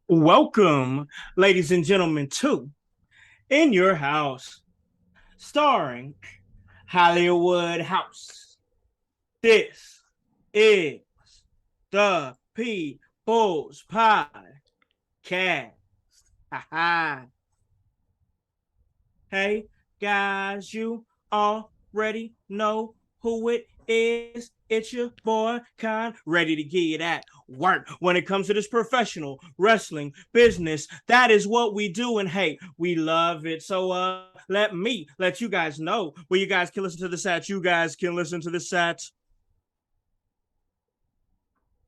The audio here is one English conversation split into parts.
Welcome, ladies and gentlemen, to In Your Howse, starring Hollywood House. This is the People's Podcast. Hey, guys, you already know who it is. It's your boy, Con, ready to get at work when it comes to this professional wrestling business. That is what we do, and hey, we love it. So let you guys know where you guys can listen to this at. You guys can listen to this at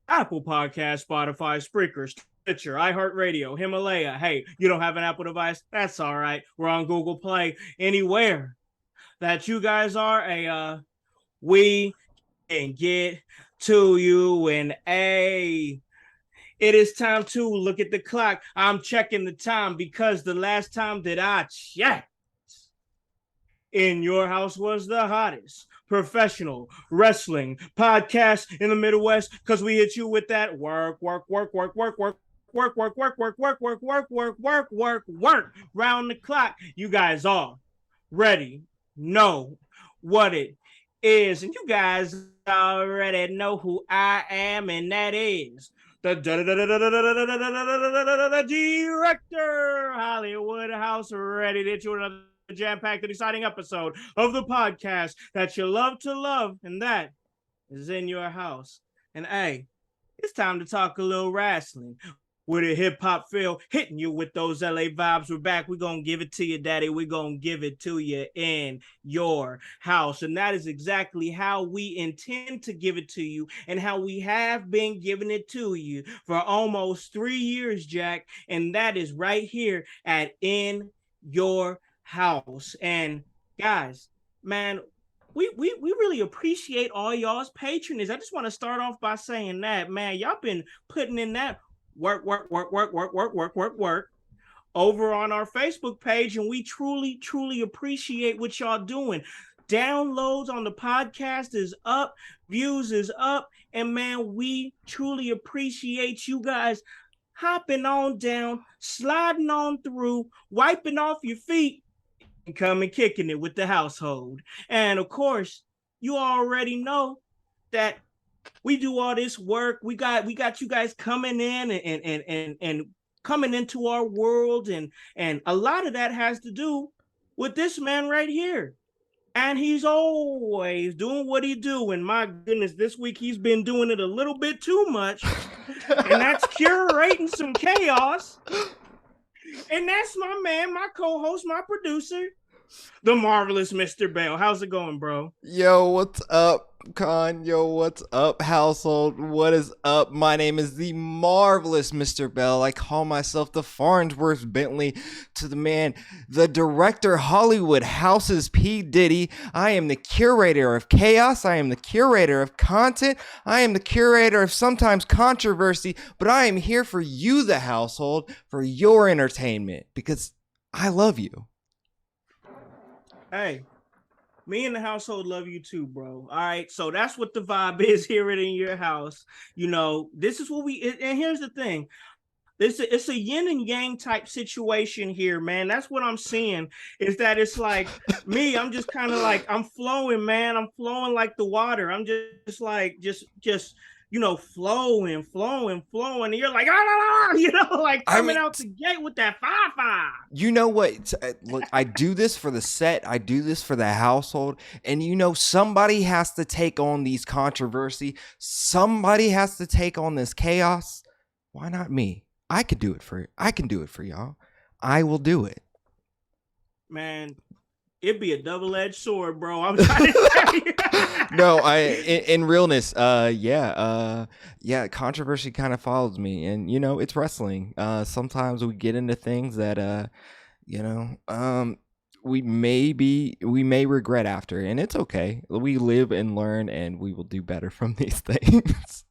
Apple Podcast, Spotify, Spreaker, Stitcher, iHeartRadio, Himalaya. Hey, you don't have an Apple device? That's all right. We're on Google Play. Anywhere that you guys are, we can get to you. And it is time to look at the clock. I'm checking the time because the last time that I checked, In Your Howse was the hottest professional wrestling podcast in the Midwest, because we hit you with that work round the clock. You guys all ready? Know what it is, and you guys already know who I am, and that is the director, Hollywood House, ready to hit you another jam-packed and exciting episode of the podcast that you love to love, and that is In Your Howse. And hey, it's time to talk a little wrestling with a hip-hop feel, hitting you with those LA vibes. We're back. We're going to give it to you, daddy. We're going to give it to you in your house. And that is exactly how we intend to give it to you, and how we have been giving it to you for almost 3 years, Jack. And that is right here at In Your Howse. And guys, man, we really appreciate all y'all's patronage. I just want to start off by saying that, man, y'all been putting in that work over on our Facebook page, and we truly appreciate what y'all doing. Downloads on the podcast is up, views is up, and man, we truly appreciate you guys hopping on down, sliding on through, wiping off your feet, and coming kicking it with the household. And of course, you already know that we do all this work. We got you guys coming in and coming into our world, and a lot of that has to do with this man right here. And he's always doing what he do. And my goodness, this week he's been doing it a little bit too much. And that's curating some chaos. And that's my man, my co-host, my producer, the marvelous Mr. Bell. How's it going, bro? Yo, what's up, Con? Yo, what's up, household? What is up? My name is the marvelous Mr. Bell. I call myself the Farnsworth Bentley to the man, the director, Hollywood House's P. Diddy. I am the curator of chaos. I am the curator of content. I am the curator of sometimes controversy, but I am here for you, the household, for your entertainment, because I love you. Hey, me and the household love you too, bro. All right, so that's what the vibe is here at In Your Howse. You know, this is what and here's the thing. It's a yin and yang type situation here, man. That's what I'm seeing, is that it's like me, I'm just kind of like, I'm flowing, man. I'm flowing like the water. I'm just like, just you know, flowing. And you're like, you know, like coming out the gate with that 5-5. You know what? Look, I do this for the set. I do this for the household. And you know, somebody has to take on these controversy. Somebody has to take on this chaos. Why not me? I can do it for y'all. I will do it. Man, it'd be a double-edged sword, bro. I'm trying to tell you. No, in realness, yeah, controversy kind of follows me, and it's wrestling. Sometimes we get into things that you know, we may regret after, and it's okay. We live and learn, and we will do better from these things.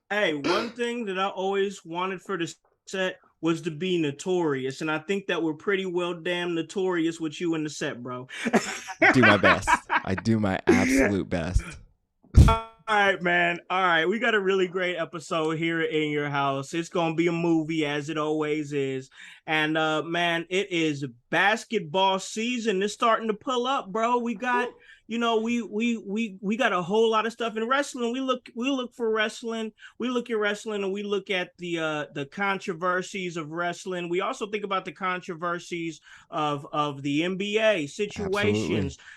Hey, one thing that I always wanted for the set was to be notorious, and I think that we're pretty well damn notorious with you in the set, bro. Do my best. I do my absolute best. All right, man. All right, we got a really great episode here in your house. It's gonna be a movie, as it always is. And man, it is basketball season. It's starting to pull up, bro. We got, we got a whole lot of stuff in wrestling. We look for wrestling. We look at wrestling, and we look at the controversies of wrestling. We also think about the controversies of the NBA situations. Absolutely.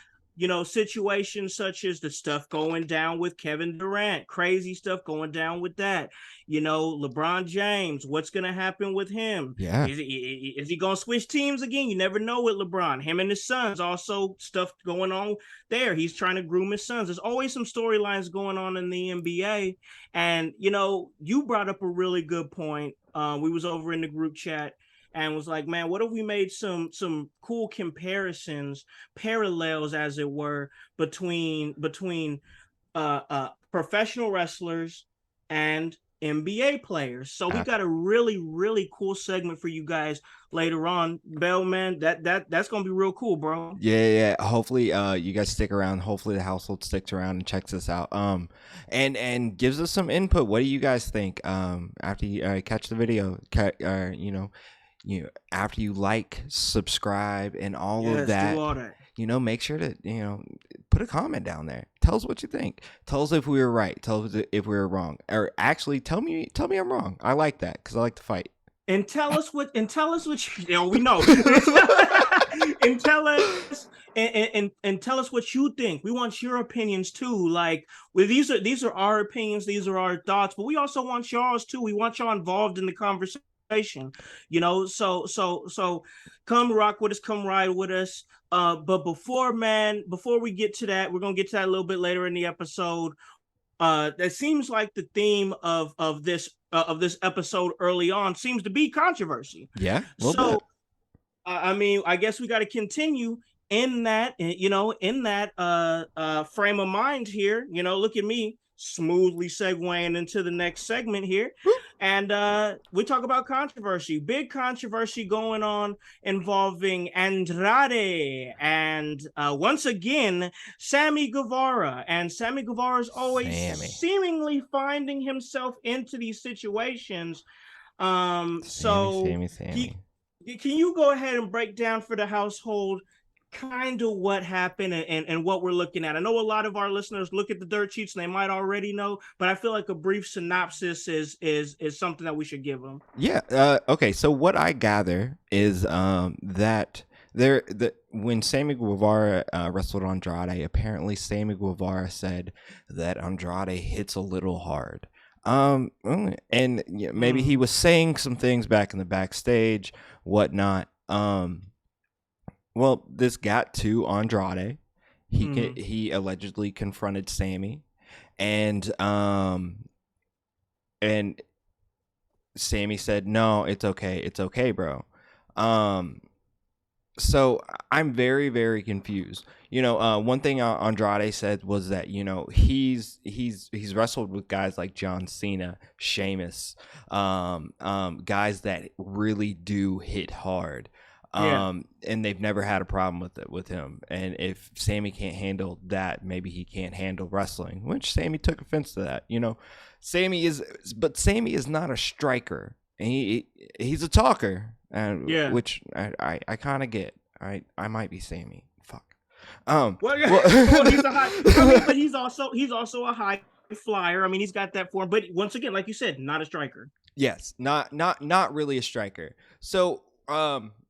Situations such as the stuff going down with Kevin Durant, crazy stuff going down with that. LeBron James, what's going to happen with him? Yeah. Is he going to switch teams again? You never know with LeBron. Him and his sons, also stuff going on there. He's trying to groom his sons. There's always some storylines going on in the NBA. And, you brought up a really good point. We was over in the group chat and was like, man, what if we made some cool comparisons, parallels, as it were, between professional wrestlers and NBA players. So we got a really, really cool segment for you guys later on. Bell, man, that's gonna be real cool, bro. Yeah. Hopefully, you guys stick around. Hopefully, the household sticks around and checks this out. And gives us some input. What do you guys think? After you catch the video, after you like, subscribe, and all of that, do all that. Make sure to put a comment down there. Tell us what you think. Tell us if we were right. Tell us if we were wrong. Or actually, tell me I'm wrong. I like that because I like to fight. And tell us what we know. and tell us and tell us what you think. We want your opinions too. Like, these are our opinions, these are our thoughts, but we also want yours too. We want y'all involved in the conversation. So come rock with us, come ride with us. But before we get to that, we're gonna get to that a little bit later in the episode. That seems like the theme of this episode early on seems to be controversy. Yeah. So I guess we got to continue in that frame of mind here. Look at me smoothly segueing into the next segment here. And we talk about controversy, big controversy going on involving Andrade and once again, Sammy Guevara. And Sammy Guevara is always seemingly finding himself into these situations. Sammy. Can you go ahead and break down for the household kind of what happened and what we're looking at? I know a lot of our listeners look at the dirt sheets and they might already know, but I feel like a brief synopsis is something that we should give them. Yeah. Okay. So what I gather is that when Sammy Guevara wrestled Andrade, apparently Sammy Guevara said that Andrade hits a little hard. And maybe he was saying some things back in the backstage, whatnot. Well, this got to Andrade. He allegedly confronted Sammy, and Sammy said, "No, it's okay, bro." So I'm very, very confused. One thing Andrade said was that he's wrestled with guys like John Cena, Sheamus, guys that really do hit hard. And they've never had a problem with him. And if Sammy can't handle that, maybe he can't handle wrestling, which Sammy took offense to that. Sammy is not a striker, and he's a talker, which I kind of get. I might be Sammy. Fuck. Well, he's a high, but he's also a high flyer. I mean, he's got that form, but once again, like you said, not a striker. Yes, not really a striker. So.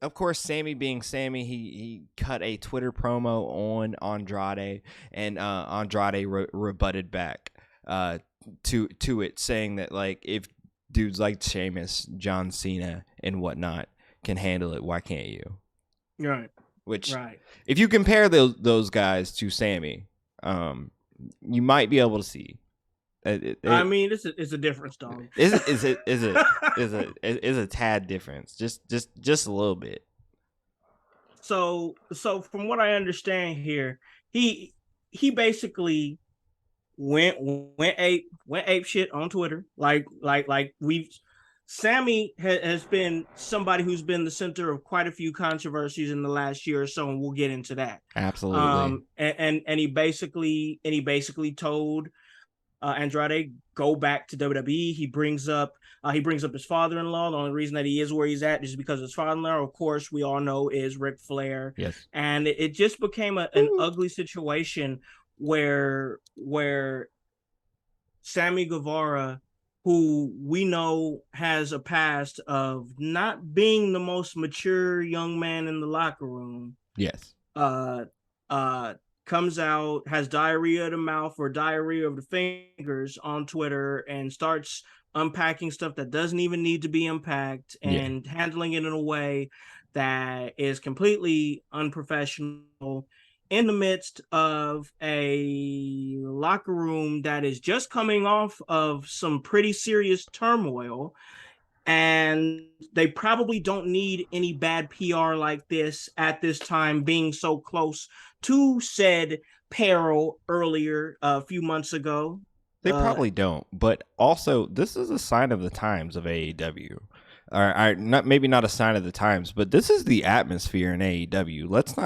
Of course, Sammy being Sammy, he cut a Twitter promo on Andrade, and Andrade rebutted back to it, saying that, like, if dudes like Sheamus, John Cena, and whatnot can handle it, why can't you? Right. which Right. if you compare those guys to Sammy, you might be able to see. I mean, it's a difference, dog. Is a tad difference, just a little bit. So from what I understand here, he basically went ape shit on Twitter. Like we've Sammy has been somebody who's been the center of quite a few controversies in the last year or so, and we'll get into that. Absolutely. And he basically told Andrade go back to WWE. He brings up his father-in-law. The only reason that he is where he's at is because his father-in-law, of course, we all know is Ric Flair. Yes. And it just became an ugly situation where Sammy Guevara, who we know has a past of not being the most mature young man in the locker room, Yes. uh, uh, comes out, has diarrhea of the mouth or diarrhea of the fingers on Twitter and starts unpacking stuff that doesn't even need to be unpacked and handling it in a way that is completely unprofessional in the midst of a locker room that is just coming off of some pretty serious turmoil, and they probably don't need any bad PR like this at this time, being so close to said peril earlier a few months ago. They probably don't, but also this is a sign of the times of AEW. Or not, maybe not a sign of the times, but this is the atmosphere in AEW. Let's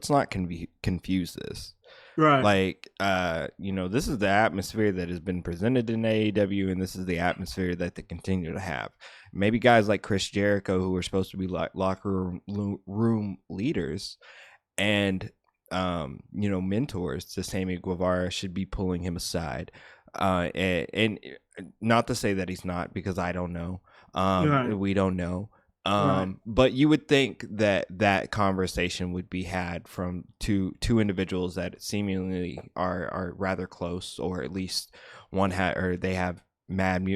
not confuse this. Right. Like, this is the atmosphere that has been presented in AEW, and this is the atmosphere that they continue to have. Maybe guys like Chris Jericho, who are supposed to be locker room leaders and mentors to Sammy Guevara, should be pulling him aside. And not to say that he's not, because I don't know. Right. We don't know. Right. But you would think that conversation would be had from two individuals that seemingly are rather close, or at least they have mad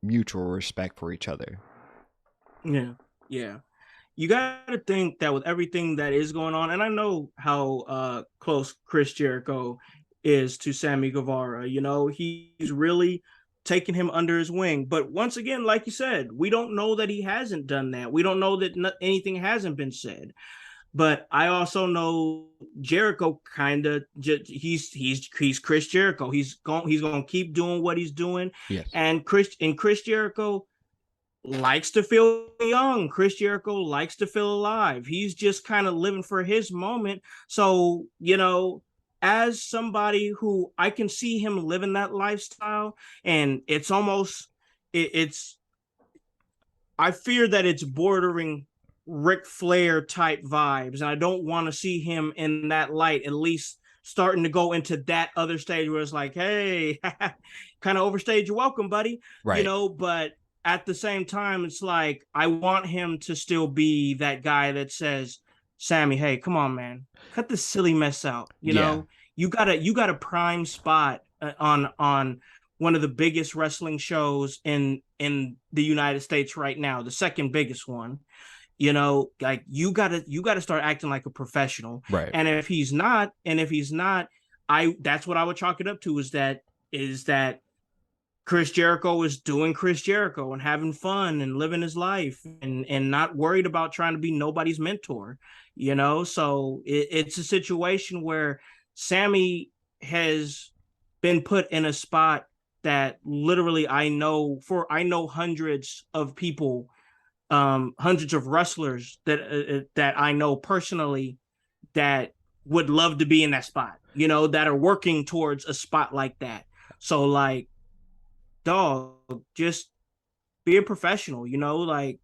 mutual respect for each other. Yeah. You got to think that with everything that is going on, and I know how close Chris Jericho is to Sammy Guevara. He's really taking him under his wing. But once again, like you said, we don't know that he hasn't done that. We don't know that anything hasn't been said. But I also know Jericho kind of he's Chris Jericho. He's going to keep doing what he's doing. Yes. And Chris Jericho likes to feel young. Chris Jericho likes to feel alive. He's just kind of living for his moment. So, as somebody who I can see him living that lifestyle, and it's almost, I fear that it's bordering Ric Flair type vibes, and I don't want to see him in that light, at least starting to go into that other stage where it's like, hey, kind of overstayed your welcome, buddy. Right. But at the same time, it's like, I want him to still be that guy that says, Sammy, hey, come on, man, cut this silly mess out. You got a prime spot on one of the biggest wrestling shows in the United States right now, the second biggest one. Like you gotta start acting like a professional. Right. And if he's not, that's what I would chalk it up to, is that Chris Jericho is doing Chris Jericho and having fun and living his life and not worried about trying to be nobody's mentor. So it's a situation where Sammy has been put in a spot that literally I know hundreds of people, hundreds of wrestlers that I know personally that would love to be in that spot, that are working towards a spot like that. So like, dog, just be a professional, like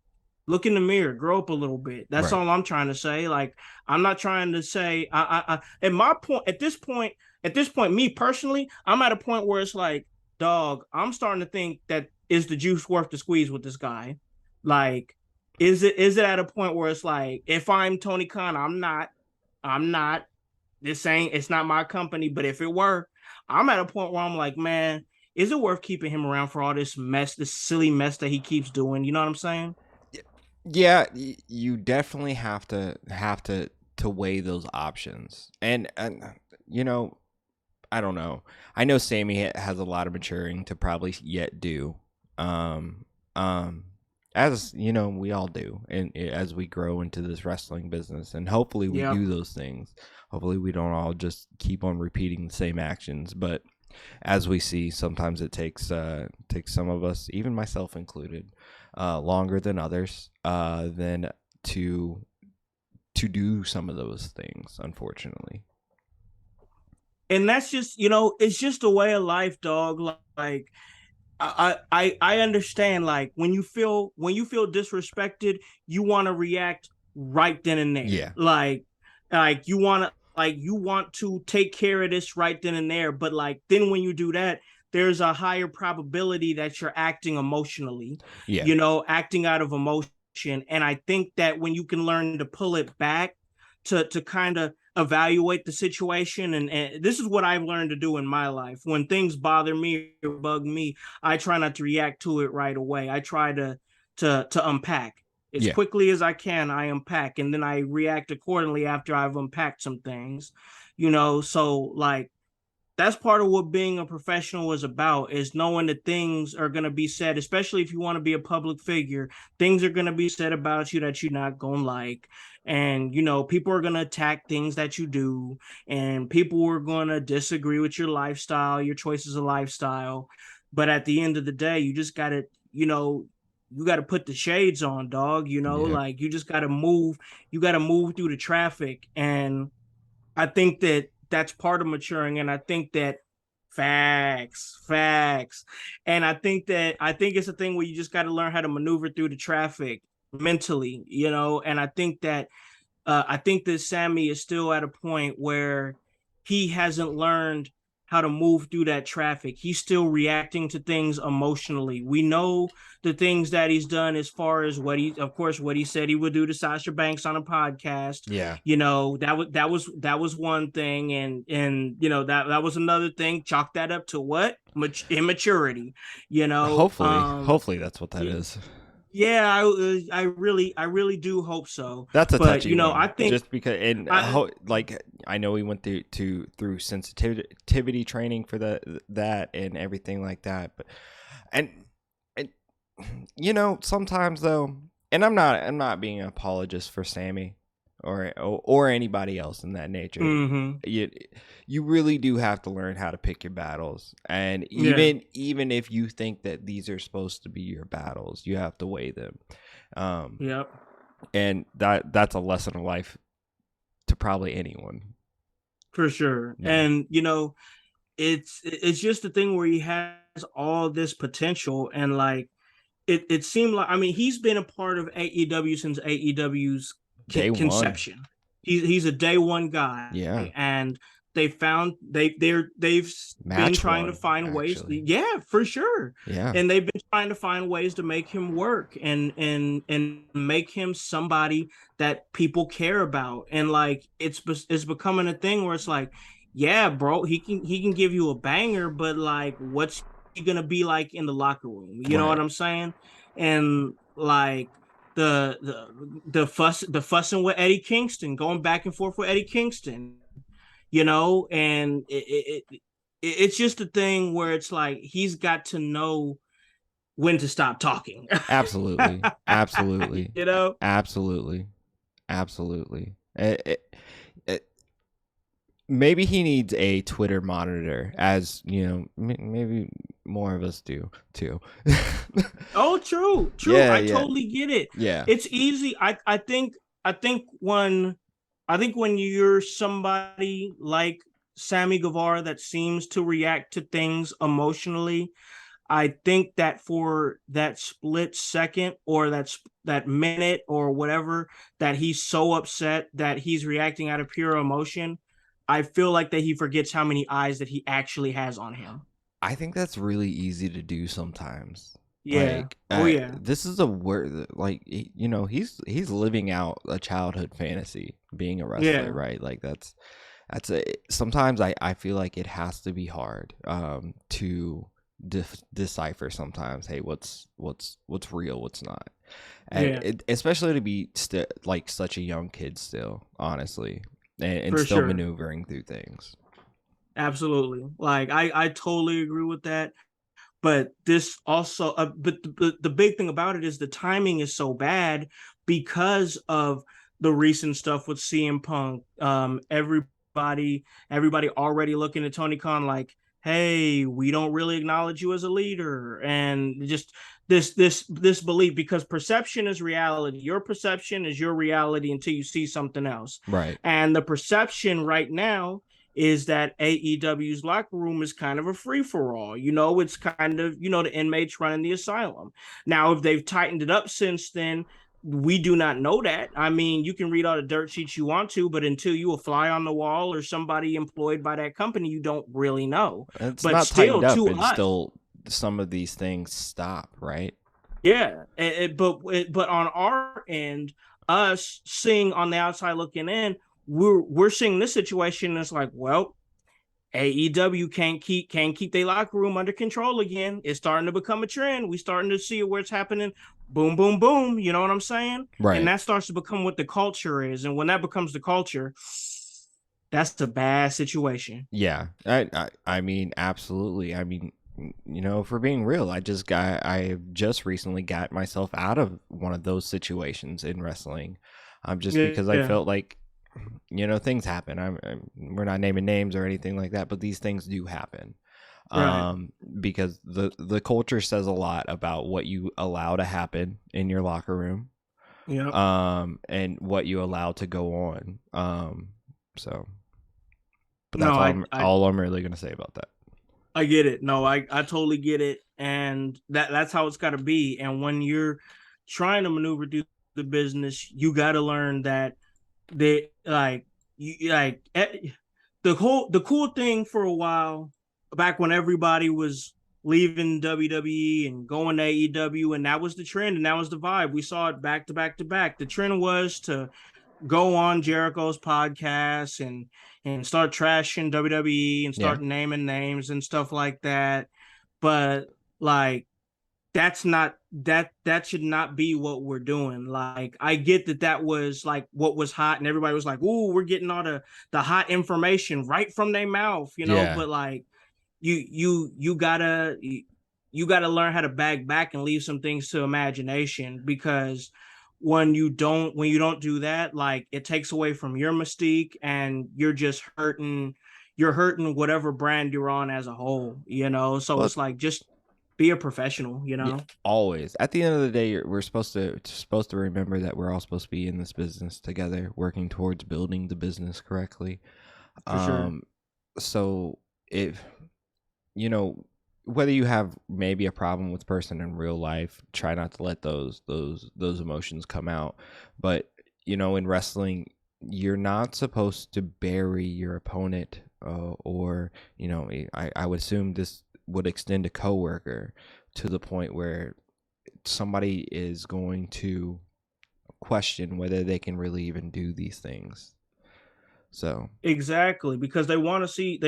look in the mirror, grow up a little bit. That's right. all I'm trying to say. Like, I'm not trying to say at this point, me personally, I'm at a point where it's like, dog, I'm starting to think that, is the juice worth the squeeze with this guy? Like, is it at a point where it's like, if I'm Tony Khan, I'm not, it's not my company, but if it were, I'm at a point where I'm like, man, is it worth keeping him around for all this mess, this silly mess that he keeps doing? You know what I'm saying? Yeah, you definitely have to to weigh those options. And you know, I don't know. I know Sammy has a lot of maturing to probably yet do. Um, as you know, we all do, and as we grow into this wrestling business, and hopefully we Yep. do those things. Hopefully we don't all just keep on repeating the same actions. But as we see, sometimes it takes some of us, even myself included, longer than others, than to do some of those things, unfortunately. And that's just, it's just a way of life, dog. Like I understand, like when you feel disrespected, you want to react right then and there. Yeah. Like you want to take care of this right then and there, but like then when you do that, there's a higher probability that you're acting emotionally, Yeah. acting out of emotion. And I think that when you can learn to pull it back to kind of evaluate the situation, and this is what I've learned to do in my life. When things bother me or bug me, I try not to react to it right away. I try to unpack as Yeah. quickly as I can. I unpack, and then I react accordingly after I've unpacked some things. So like that's part of what being a professional is about, is knowing that things are going to be said, especially if you want to be a public figure. Things are going to be said about you that you're not going to like. And, people are going to attack things that you do. And people are going to disagree with your lifestyle, your choices of lifestyle. But at the end of the day, you just got to, you got to put the shades on, dog. Like you just got to move. You got to move through the traffic. And I think that that's part of maturing. And I think that facts. And I think it's a thing where you just got to learn how to maneuver through the traffic mentally, and I think that Sammy is still at a point where he hasn't learned how to move through that traffic. He's still reacting to things emotionally. We know the things that he's done, as far as what he said he would do to Sasha Banks on a podcast. Yeah. That was one thing, and that was another thing. Chalk that up to what? Immaturity. Hopefully that's what that is. Yeah, I really do hope so. That's a But touchy one. I think just because, and I know we went through sensitivity training for that and everything like that. But and sometimes though, and I'm not being an apologist for Sammy or anybody else in that nature. You really do have to learn how to pick your battles, and even if you think that these are supposed to be your battles, you have to weigh them. Yep. And that's a lesson of life to probably anyone, for sure. And it's just the thing where he has all this potential, and like it seemed like, I mean, he's been a part of AEW since AEW's conception. He's a day one guy. Yeah. And they've been trying to find ways. Yeah, for sure. Yeah. And they've been trying to find ways to make him work and make him somebody that people care about. And like it's becoming a thing where it's like, yeah, bro, he can give you a banger, but like, what's he gonna be like in the locker room? You know what I'm saying? And like the fussing with Eddie Kingston, going back and forth with Eddie Kingston, and it's just a thing where it's like he's got to know when to stop talking. Absolutely. Absolutely. Maybe he needs a Twitter monitor, as maybe more of us do too. Oh, true. Yeah, I totally get it. Yeah, it's easy. I think when you're somebody like Sammy Guevara that seems to react to things emotionally, I think that for that split second or that minute or whatever that he's so upset that he's reacting out of pure emotion, I feel like that he forgets how many eyes that he actually has on him. I think that's really easy to do sometimes. Yeah. This is a word, like, he's living out a childhood fantasy, being a wrestler, right? Like sometimes I feel like it has to be hard to decipher sometimes. Hey, what's real, what's not. And Yeah, especially to be like such a young kid still, honestly, and for still sure. maneuvering through things. Absolutely. Like I totally agree with that. But this also, but the big thing about it is the timing is so bad because of the recent stuff with CM Punk. Everybody already looking at Tony Khan like, hey, we don't really acknowledge you as a leader, and just this belief, because perception is reality. Your perception is your reality until you see something else. Right. And the perception right now is that AEW's locker room is kind of a free for all. It's kind of, the inmates running the asylum. Now, if they've tightened it up since then, we do not know that. I mean, you can read all the dirt sheets you want to, but until you a fly on the wall or somebody employed by that company, you don't really know. It's But not tightened still, up. to It's us, still some of these things stop, right? yeah. But on our end, us seeing on the outside looking in, we're seeing this situation as like, well, AEW can't keep their locker room under control again. It's starting to become a trend. We starting to see where it's happening. Boom, boom, boom. You know what I'm saying? And Right. that starts to become what the culture is. And when that becomes the culture, that's a bad situation. Yeah. I mean, absolutely. I mean, for being real, I just recently got myself out of one of those situations in wrestling, just because I Yeah. felt like, things happen. We're not naming names or anything like that, but these things do happen. Right. Because the culture says a lot about what you allow to happen in your locker room, Yep. and what you allow to go on. So, but No, that's I all I'm really gonna say about that. I get it. No, I totally get it. And that's how it's gotta be. And when you're trying to maneuver through the business, you gotta learn that they like you like the cool thing for a while back when everybody was leaving WWE and going to AEW, and that was the trend and that was the vibe. We saw it back to back to back. The trend was to go on Jericho's podcast and start trashing WWE and Yeah. start naming names and stuff like that. But like that should not be what we're doing. Like I get that was like what was hot and everybody was like, "Ooh, we're getting all the hot information right from their mouth," Yeah. but like you gotta learn how to back back and leave some things to imagination, because when you don't do that, like it takes away from your mystique and you're hurting whatever brand you're on as a whole. So Well, it's like just be a professional, yeah, always. At the end of the day, we're supposed to remember that we're all supposed to be in this business together, working towards building the business correctly. for sure. Um, so if you know whether you have maybe a problem with person in real life, try not to let those emotions come out. But in wrestling, you're not supposed to bury your opponent, or I would assume this would extend a coworker to the point where somebody is going to question whether they can really even do these things. So Exactly, because they want to see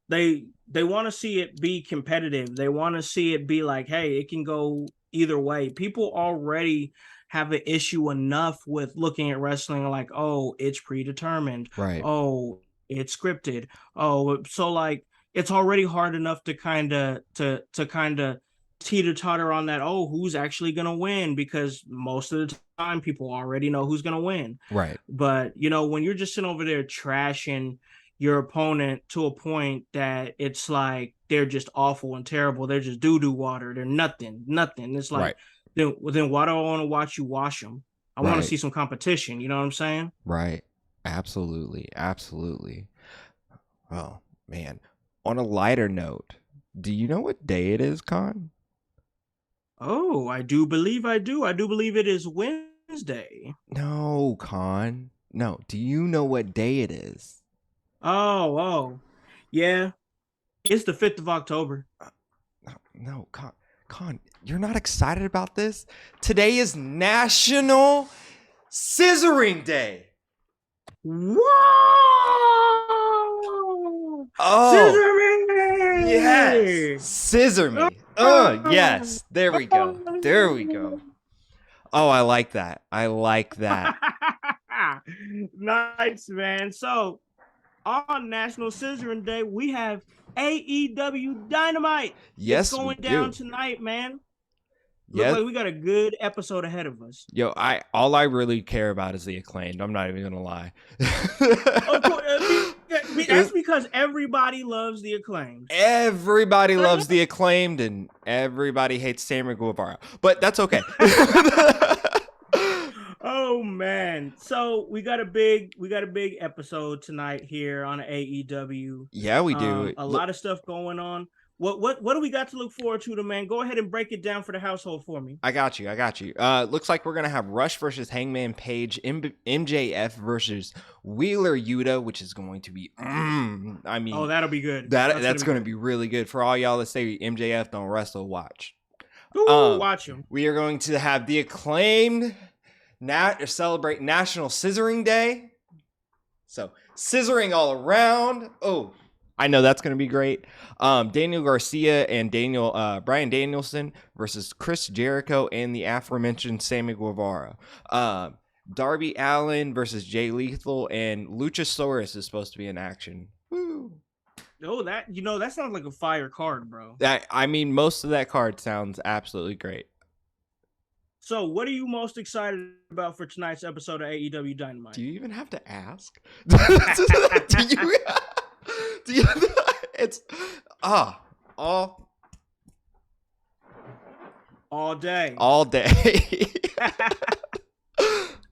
it be competitive. They want to see it be like, hey, it can go either way. People already have an issue enough with looking at wrestling like, oh, it's predetermined. right, Oh, it's scripted. Oh, so like it's already hard enough to kind of teeter totter on that. Oh, who's actually gonna win? Because most of the time, people already know who's gonna win. right, But when you're just sitting over there trashing your opponent to a point that it's like they're just awful and terrible, they're just doo doo water, they're nothing, nothing. It's like right, then why do I want to watch you wash them? I want to right, see some competition. You know what I'm saying? right. Absolutely, absolutely. Oh man. On a lighter note, do you know what day it is, Con? Oh, I do believe I do. I do believe it is Wednesday. No, Con. No. Do you know what day it is? Oh, yeah. It's the 5th of October. No, Con, you're not excited about this? Today is National Scissoring Day. Whoa! Oh, Scissor yes. me! Scissor me. Yes. There we go. There we go. Oh, I like that. I like that. Nice, man. So on National Scissoring Day, we have AEW Dynamite. It's Yes, we going down do. tonight, man. Look Yes. like we got a good episode ahead of us. Yo, all I really care about is the Acclaimed. I'm not even gonna lie. Of course, that's because everybody loves the Acclaimed. Everybody loves the Acclaimed, and everybody hates Sammy Guevara. But that's okay. Oh man! So we got a big episode tonight here on AEW. Yeah, we do. A lot of stuff going on. What do we got to look forward to, man? Go ahead and break it down for the household for me. I got you. Looks like we're gonna have Rush versus Hangman Page, MJF versus Wheeler Yuta, which is going to be. I mean, oh, that'll be good. That's gonna be really good for all y'all that say MJF don't wrestle. Watch. Ooh, watch him. We are going to have the Acclaimed celebrate National Scissoring Day. So scissoring all around. Oh, I know that's going to be great. Daniel Garcia and Bryan Danielson versus Chris Jericho and the aforementioned Sammy Guevara. Darby Allin versus Jay Lethal, and Luchasaurus is supposed to be in action. Woo. Oh, that sounds like a fire card, bro. I mean, most of that card sounds absolutely great. So, what are you most excited about for tonight's episode of AEW Dynamite? Do you even have to ask? It's all day.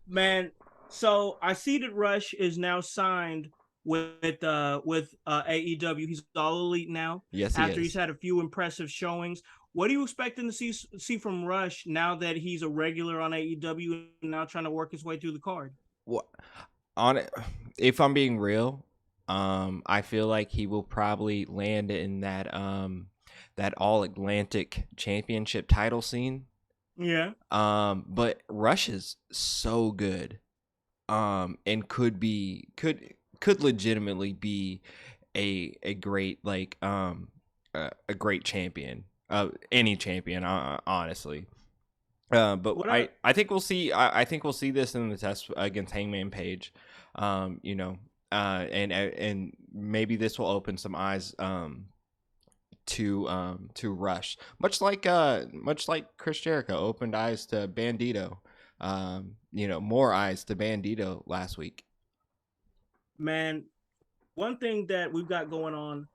Man, so I see that Rush is now signed with AEW. He's all elite now. Yes, after he's had a few impressive showings. What are you expecting to see from Rush now that he's a regular on AEW and now trying to work his way through the card? If I'm being real, I feel like he will probably land in that All Atlantic Championship title scene. Yeah. But Rush is so good, and could legitimately be a great a great champion. Any champion, honestly. But I think we'll see. I think we'll see this in the test against Hangman Page. And maybe this will open some eyes to Rush, much like Chris Jericho opened eyes to Bandito. More eyes to Bandito last week. Man, one thing that we've got going on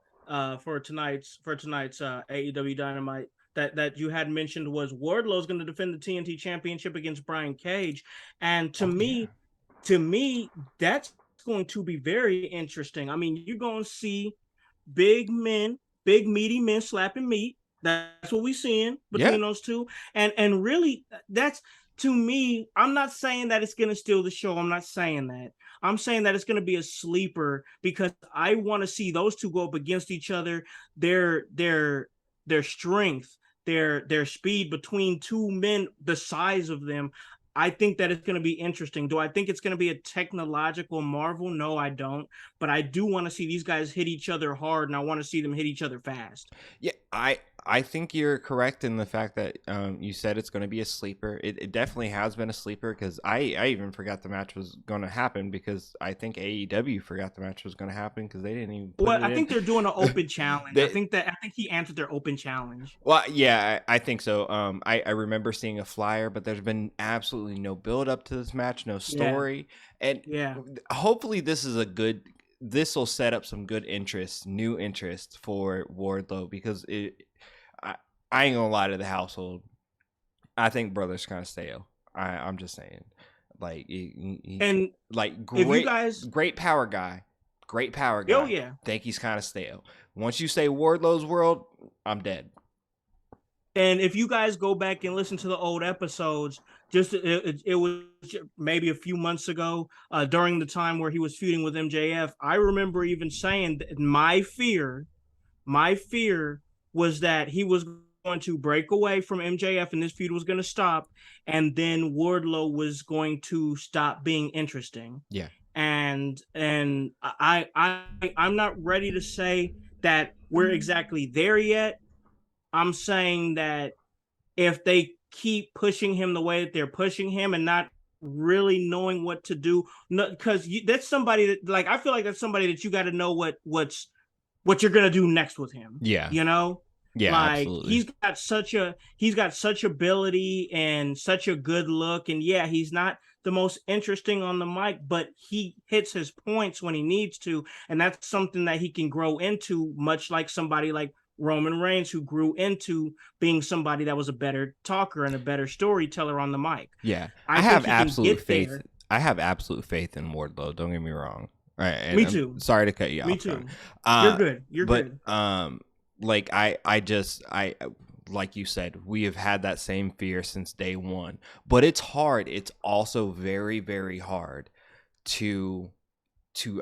for tonight's AEW Dynamite that you had mentioned was Wardlow's going to defend the TNT Championship against Brian Cage, and to me, that's going to be very interesting. I mean, you're going to see big meaty men slapping meat. That's what we're seeing between those two, and really, that's, to me, I'm not saying that it's going to steal the show. I'm not saying that. I'm saying that it's going to be a sleeper because I want to see those two go up against each other. Their strength, their speed between two men the size of them. I think that it's going to be interesting. Do I think it's going to be a technological marvel? No, I don't. But I do want to see these guys hit each other hard, and I want to see them hit each other fast. Yeah, I think you're correct in the fact that you said it's going to be a sleeper. It definitely has been a sleeper because I even forgot the match was going to happen because I think AEW forgot the match was going to happen because they didn't even. I think they're doing an open challenge. I think he answered their open challenge. Well, yeah, I think so. I remember seeing a flyer, but there's been absolutely no build up to this match, no story, and hopefully this will set up some good new interest for Wardlow because I ain't gonna lie to the household. I think brother's kind of stale. I'm just saying, great power guy. Oh yeah. Think he's kind of stale. Once you say Wardlow's world, I'm dead. And if you guys go back and listen to the old episodes, it was maybe a few months ago during the time where he was feuding with MJF. I remember even saying that my fear was that he was going to break away from MJF and this feud was going to stop, and then Wardlow was going to stop being interesting. Yeah. And I'm not ready to say that we're exactly there yet. I'm saying that if they keep pushing him the way that they're pushing him and not really knowing what to do. No, because that's somebody that, like, I feel like that's somebody that you got to know what you're gonna do next with him. Yeah. You know, Yeah, like absolutely. he's got such ability and such a good look, and yeah, he's not the most interesting on the mic, but he hits his points when he needs to, and that's something that he can grow into, much like somebody like Roman Reigns, who grew into being somebody that was a better talker and a better storyteller on the mic. Yeah. I I think have he can absolute get faith. there. I have absolute faith in Wardlow. Don't get me wrong. All right, and Me I'm too. sorry to cut you Me off, Con. too. You're good. You're But good. like I like you said, we have had that same fear since day one. But it's hard. It's also very, very hard to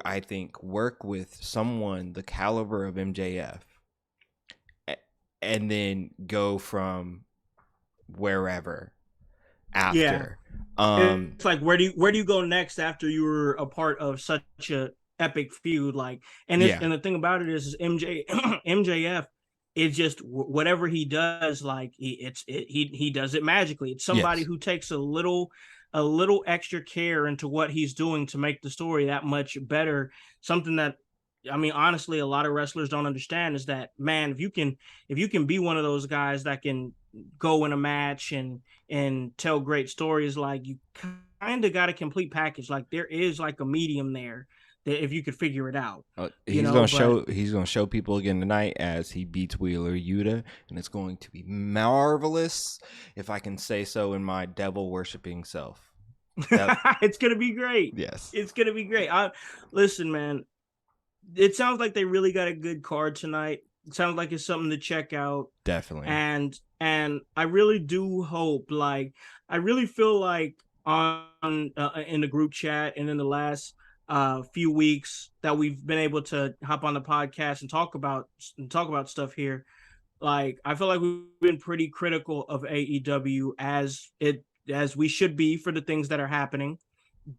I think work with someone the caliber of MJF and then go from wherever Yeah. after. It's like, where do you go next after you were a part of such a epic feud? Like, Yeah. and the thing about it is MJF is just whatever he does, like he does it magically. It's somebody Yes. who takes a little extra care into what he's doing to make the story that much better. Something that, I mean, honestly, a lot of wrestlers don't understand is that, man, if you can be one of those guys that can go in a match and tell great stories, like, you kind of got a complete package. Like, there is like a medium there that if you could figure it out, you know. But He's gonna show people again tonight as he beats Wheeler Yuta, and it's going to be marvelous, if I can say so in my devil worshipping self. it's gonna be great. Yes. It's gonna be great. Listen, man. It sounds like they really got a good card tonight. It sounds like it's something to check out. Definitely. And I really do hope, like, I really feel like on in the group chat and in the last few weeks that we've been able to hop on the podcast and talk about stuff here. Like, I feel like we've been pretty critical of AEW, as we should be, for the things that are happening.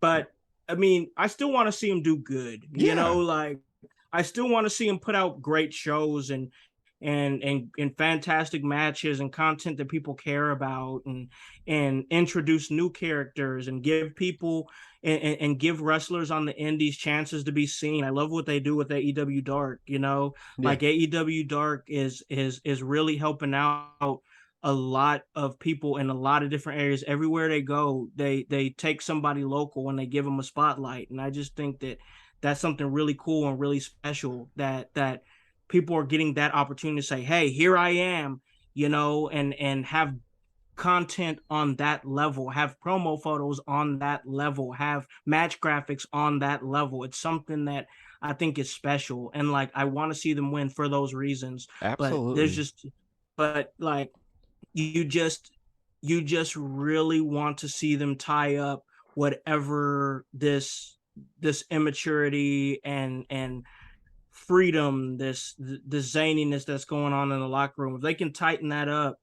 But I mean, I still want to see them do good. You know, Yeah. like, I still want to see them put out great shows and fantastic matches and content that people care about, and introduce new characters and give people and give wrestlers on the indies chances to be seen. I love what they do with AEW Dark, you know. Yeah. Like, AEW Dark is really helping out a lot of people in a lot of different areas. Everywhere they go, they take somebody local and they give them a spotlight, and I just think that that's something really cool and really special, that people are getting that opportunity to say, hey, here I am, you know, and have content on that level, have promo photos on that level, have match graphics on that level. It's something that I think is special, and, like, I want to see them win for those reasons. Absolutely. But like, you just really want to see them tie up whatever this immaturity and freedom, this zaniness that's going on in the locker room. If they can tighten that up,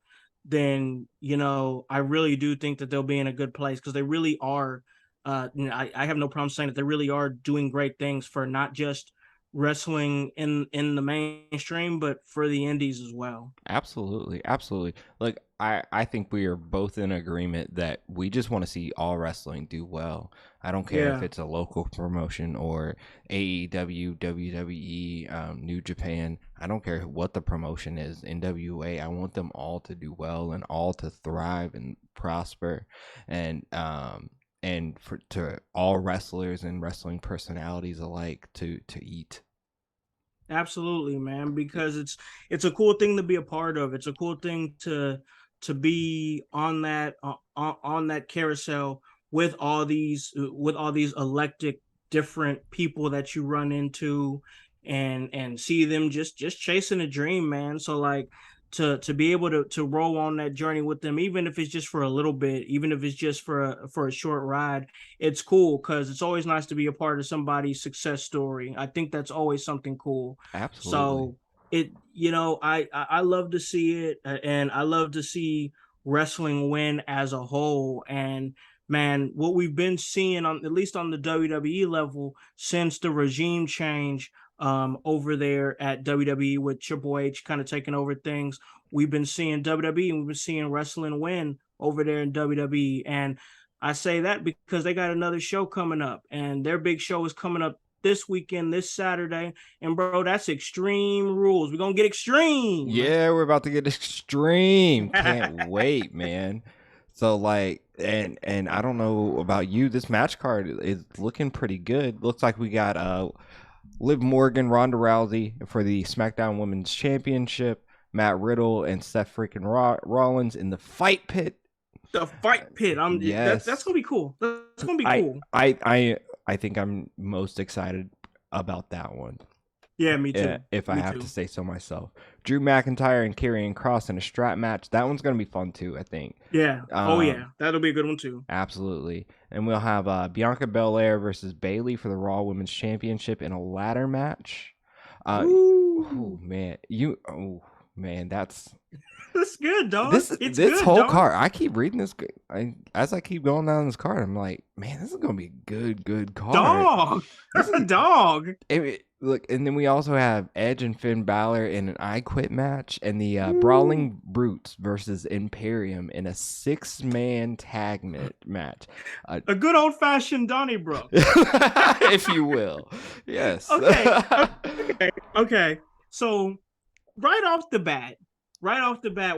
then, you know, I really do think that they'll be in a good place, because they really are. You know, I have no problem saying that they really are doing great things for not just wrestling in the mainstream, but for the indies as well. Absolutely. Absolutely. Like I think we are both in agreement that we just want to see all wrestling do well. I don't care if Yeah. it's a local promotion or AEW, WWE, New Japan. I don't care what the promotion is. NWA. I want them all to do well and all to thrive and prosper, and for to all wrestlers and wrestling personalities alike to eat. Absolutely, man, because it's a cool thing to be a part of. It's a cool thing to be on that carousel with all these electric different people that you run into, and see them just chasing a dream, man. So, like, to be able to roll on that journey with them, even if it's just for a little bit, even if it's just for a short ride, it's cool, because it's always nice to be a part of somebody's success story. I think that's always something cool. Absolutely. So, you know, I love to see it, and I love to see wrestling win as a whole. And, man, what we've been seeing, on at least on the WWE level, since the regime change over there at WWE, with Triple H kind of taking over things, we've been seeing WWE and we've been seeing wrestling win over there in WWE. And I say that because they got another show coming up, and their big show is coming up this weekend, this Saturday. And bro, that's Extreme Rules. We're gonna get extreme. Yeah, we're about to get extreme. Can't wait, man. So like, and I don't know about you, this match card is looking pretty good. Looks like we got Liv Morgan, Ronda Rousey for the SmackDown Women's Championship, Matt Riddle and Seth freaking Rollins in the fight pit. The fight pit. Yes. That's gonna be cool. That's gonna be cool. I think I'm most excited about that one. Yeah, me too. If I have to say so myself. Drew McIntyre and Karrion Kross in a strap match. That one's going to be fun too, I think. Yeah. Yeah. That'll be a good one too. Absolutely. And we'll have Bianca Belair versus Bayley for the Raw Women's Championship in a ladder match. Oh, man. That's good, dog. This whole card, I keep reading this. As I keep going down this card, I'm like, man, this is going to be a good card. Dog. Dog. Look, and then we also have Edge and Finn Balor in an I Quit match, and the Brawling Brutes versus Imperium in a 6-man tag match. A good old-fashioned Donnybrook. If you will. Yes. Okay. So, right off the bat,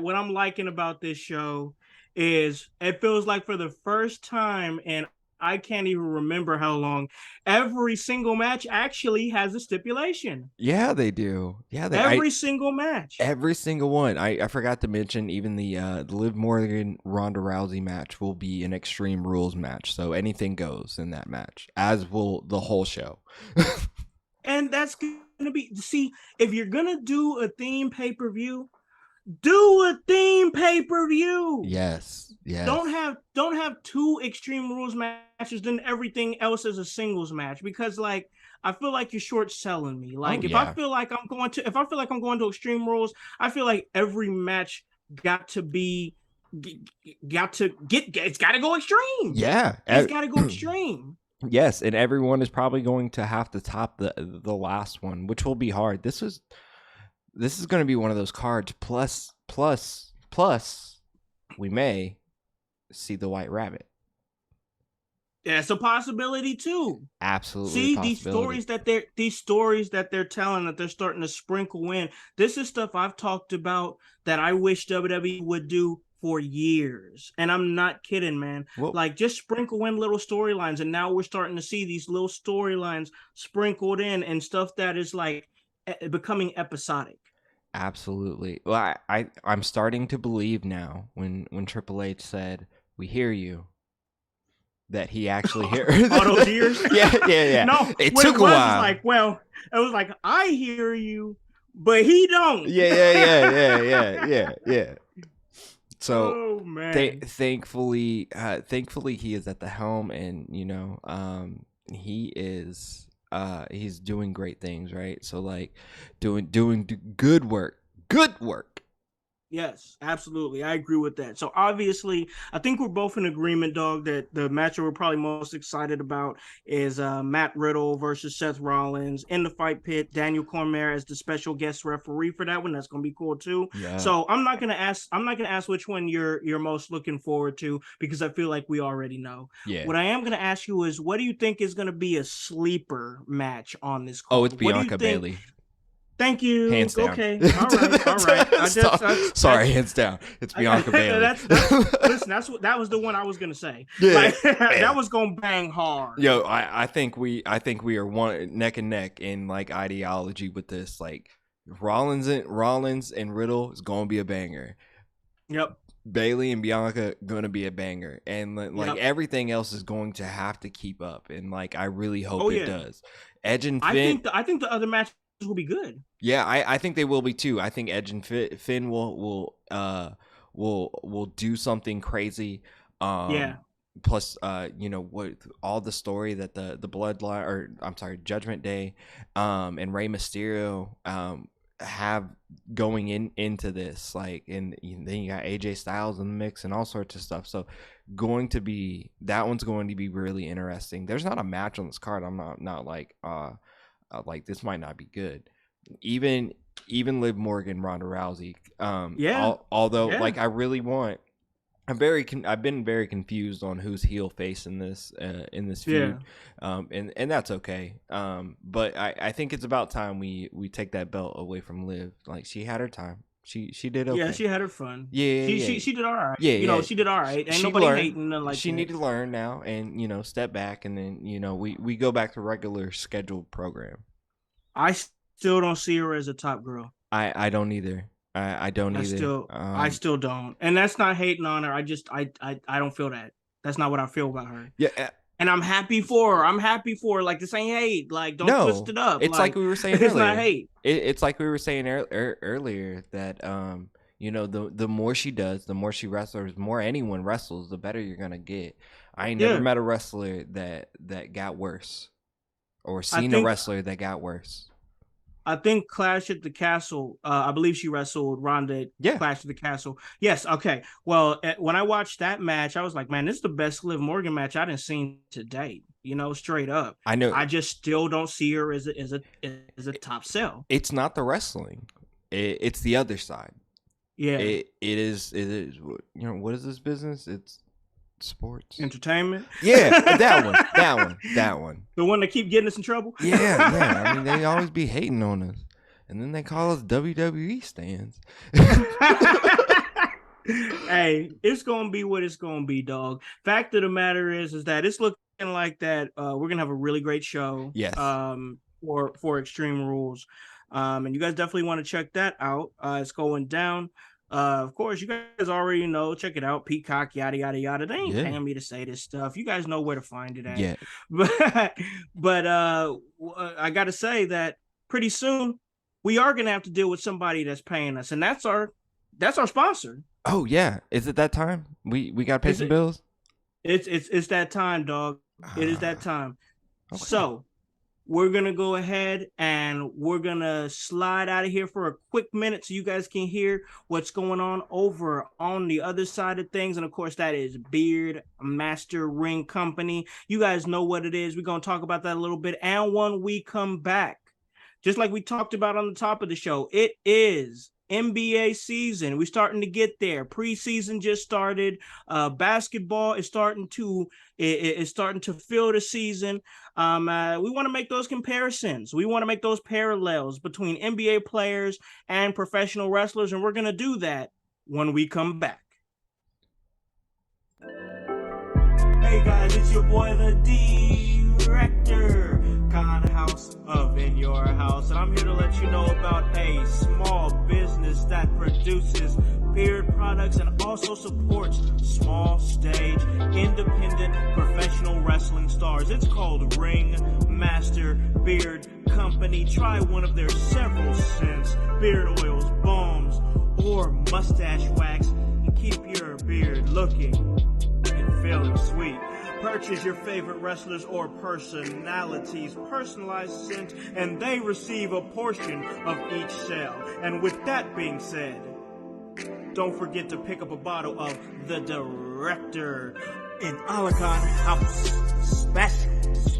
what I'm liking about this show is it feels like for the first time in I can't even remember how long, every single match actually has a stipulation. Yeah, they do. Yeah, every single match. Every single one. I forgot to mention even the Liv Morgan Ronda Rousey match will be an Extreme Rules match. So anything goes in that match, as will the whole show. And that's going to be, see, if you're going to do a theme pay-per-view, do a theme pay-per-view. Yes. Don't have 2 Extreme Rules matches, then everything else is a singles match, because like I feel like you're short selling me. Like I feel like I'm going to Extreme Rules, I feel like every match it's got to go extreme. Yeah. It's got to go extreme. Yes, and everyone is probably going to have to top the last one, which will be hard. This is going to be one of those cards. Plus, we may see the White Rabbit. Yeah, it's a possibility too. Absolutely. See, these stories that they're telling, that they're starting to sprinkle in. This is stuff I've talked about that I wish WWE would do for years. And I'm not kidding, man. Well, like, just sprinkle in little storylines, and now we're starting to see these little storylines sprinkled in and stuff that is like becoming episodic. Absolutely. Well, I'm starting to believe now when Triple H said, "We hear you," that he actually heard all those years. Yeah. No, it took a while. It was like, I hear you, but he don't. Yeah. So, thankfully, he is at the helm, and he is. He's doing great things, right? So like doing good work. Yes, absolutely. I agree with that. So obviously, I think we're both in agreement, dog, that the match we're probably most excited about is Matt Riddle versus Seth Rollins in the fight pit. Daniel Cormier as the special guest referee for that one. That's gonna be cool too. Yeah. So I'm not gonna ask which one you're most looking forward to, because I feel like we already know. Yeah. What I am gonna ask you is, what do you think is gonna be a sleeper match on this call? Oh, it's Bianca Bayley. Thank you. Hands down. Okay. All right. Sorry, hands down. It's Bianca Bayley. Listen, that was the one I was gonna say. Yeah, that was gonna bang hard. Yo, I think we are one neck and neck in like ideology with this. Like Rollins and Riddle is gonna be a banger. Yep. Bayley and Bianca gonna be a banger, and like everything else is going to have to keep up. And like I really hope it does. Edge and Finn. I think the other match will be good. Yeah, I think they will be too. I think Edge and Finn will do something crazy. Plus, what all the story that the Bloodline, or I'm sorry, Judgment Day, and Rey Mysterio have going into this, like, and then you got AJ Styles in the mix and all sorts of stuff. So that one's going to be really interesting. There's not a match on this card I'm not like this might not be good. Even Liv Morgan, Ronda Rousey. Although like I really want I've been very confused on who's heel face in this feud, and that's okay. But I think it's about time we take that belt away from Liv. Like, she had her time. She did okay. Yeah, she had her fun. Yeah, She did all right. Yeah. She did all right. Ain't She nobody learned. hating nothing like She that. needed to learn now, and step back, and then we go back to regular scheduled program. I still don't see her as a top girl. I don't either. I don't either. I still don't, and that's not hating on her. I don't feel that. That's not what I feel about her. Yeah, and I'm happy for her. I'm happy for her. Like, this ain't hate. Like, don't twist it up. It's like we were saying earlier. It's not hate. It's like we were saying earlier that the more she does, the more she wrestles, the more anyone wrestles, the better you're gonna get. I ain't never met a wrestler that got worse, or seen a wrestler that got worse. I think Clash at the Castle, I believe she wrestled Ronda at Clash at the Castle. Yes, okay. Well, when I watched that match, I was like, man, this is the best Liv Morgan match I've seen to date. Straight up. I know. I just still don't see her as a top sell. It's not the wrestling. It's the other side. Yeah. It is. What is this business? It's sports, entertainment. Yeah, that one. The one that keep getting us in trouble. Yeah. I mean, they always be hating on us, and then they call us WWE stands. Hey, it's gonna be what it's gonna be, dog. Fact of the matter is that it's looking like that. We're gonna have a really great show. Yes. For Extreme Rules, and you guys definitely want to check that out. It's going down. Of course, you guys already know. Check it out. Peacock, yada, yada, yada. They ain't paying me to say this stuff. You guys know where to find it at. Yeah. But I got to say that pretty soon we are going to have to deal with somebody that's paying us. And that's our sponsor. Oh, yeah. Is it that time? We got to pay some bills? It's that time, dog. It is that time. Okay. So we're going to go ahead and we're going to slide out of here for a quick minute so you guys can hear what's going on over on the other side of things. And of course, that is Beard Master Ring Company. You guys know what it is. We're going to talk about that a little bit. And when we come back, just like we talked about on the top of the show, it is NBA season. We're starting to get there. Preseason just started. Basketball is starting to fill the season. We want to make those comparisons. We want to make those parallels between NBA players and professional wrestlers, and we're going to do that when we come back. Hey guys, it's your boy the Director, Con House of In Your Howse, and I'm here to let you know about a small business that produces beard products and also supports small stage independent professional wrestling stars. It's called Ring Master Beard Company. Try one of their several scents, beard oils, balms, or mustache wax, and keep your beard looking and feeling sweet. Purchase your favorite wrestlers or personalities' personalized scent, and they receive a portion of each sale. And with that being said, don't forget to pick up a bottle of the Director in Alakan House Special.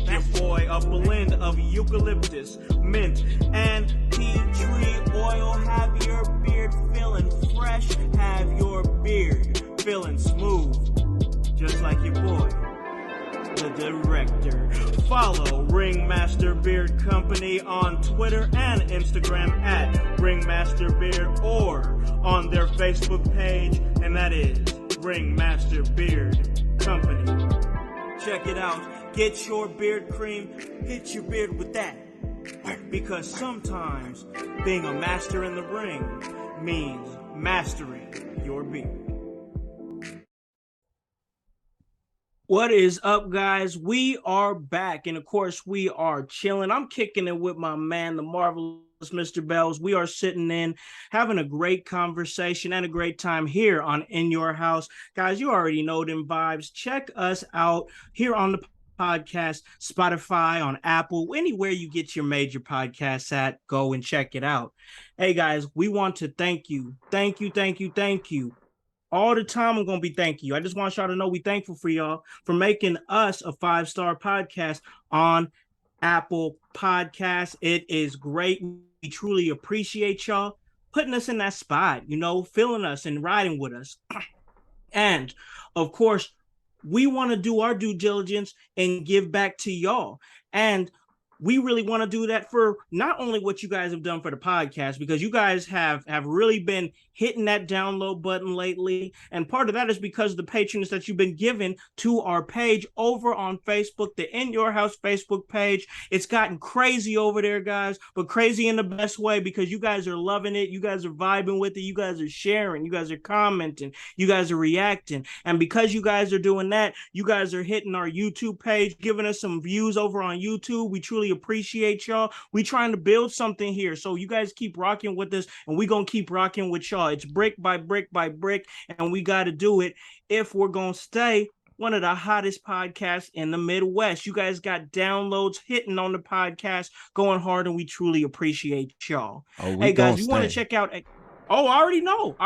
Your boy, a blend of eucalyptus, mint, and tea tree oil. Have your beard feeling fresh. Have your beard feeling smooth, just like your boy, the Director. Follow Ringmaster Beard Company on Twitter and Instagram at Ringmaster Beard, or on their Facebook page, and that is Ringmaster Beard Company. Check it out. Get your beard cream. Hit your beard with that. Because sometimes being a master in the ring means mastering your beard. What is up, guys? We are back, and of course, we are chilling. I'm kicking it with my man, the marvelous Mr. Bells. We are sitting in, having a great conversation and a great time here on In Your Howse. Guys, you already know them vibes. Check us out here on the podcast, Spotify, on Apple, anywhere you get your major podcasts at, go and check it out. Hey, guys, we want to thank you. Thank you. All the time I'm going to be thanking you. I just want y'all to know we thankful for y'all for making us a 5-star podcast on Apple Podcasts. It is great. We truly appreciate y'all putting us in that spot, feeling us and riding with us. And of course, we want to do our due diligence and give back to y'all. And we really want to do that for not only what you guys have done for the podcast, because you guys have really been hitting that download button lately. And part of that is because of the patronage that you've been giving to our page over on Facebook, the In Your Howse Facebook page. It's gotten crazy over there, guys, but crazy in the best way, because you guys are loving it. You guys are vibing with it. You guys are sharing. You guys are commenting. You guys are reacting. And because you guys are doing that, you guys are hitting our YouTube page, giving us some views over on YouTube. We truly appreciate y'all. We trying to build something here. So you guys keep rocking with us, and we going to keep rocking with y'all. It's brick by brick by brick, and we got to do it if we're going to stay one of the hottest podcasts in the Midwest. You guys got downloads hitting on the podcast, going hard, and we truly appreciate y'all. Oh, Hey, guys, you want to check out... Oh, I already know.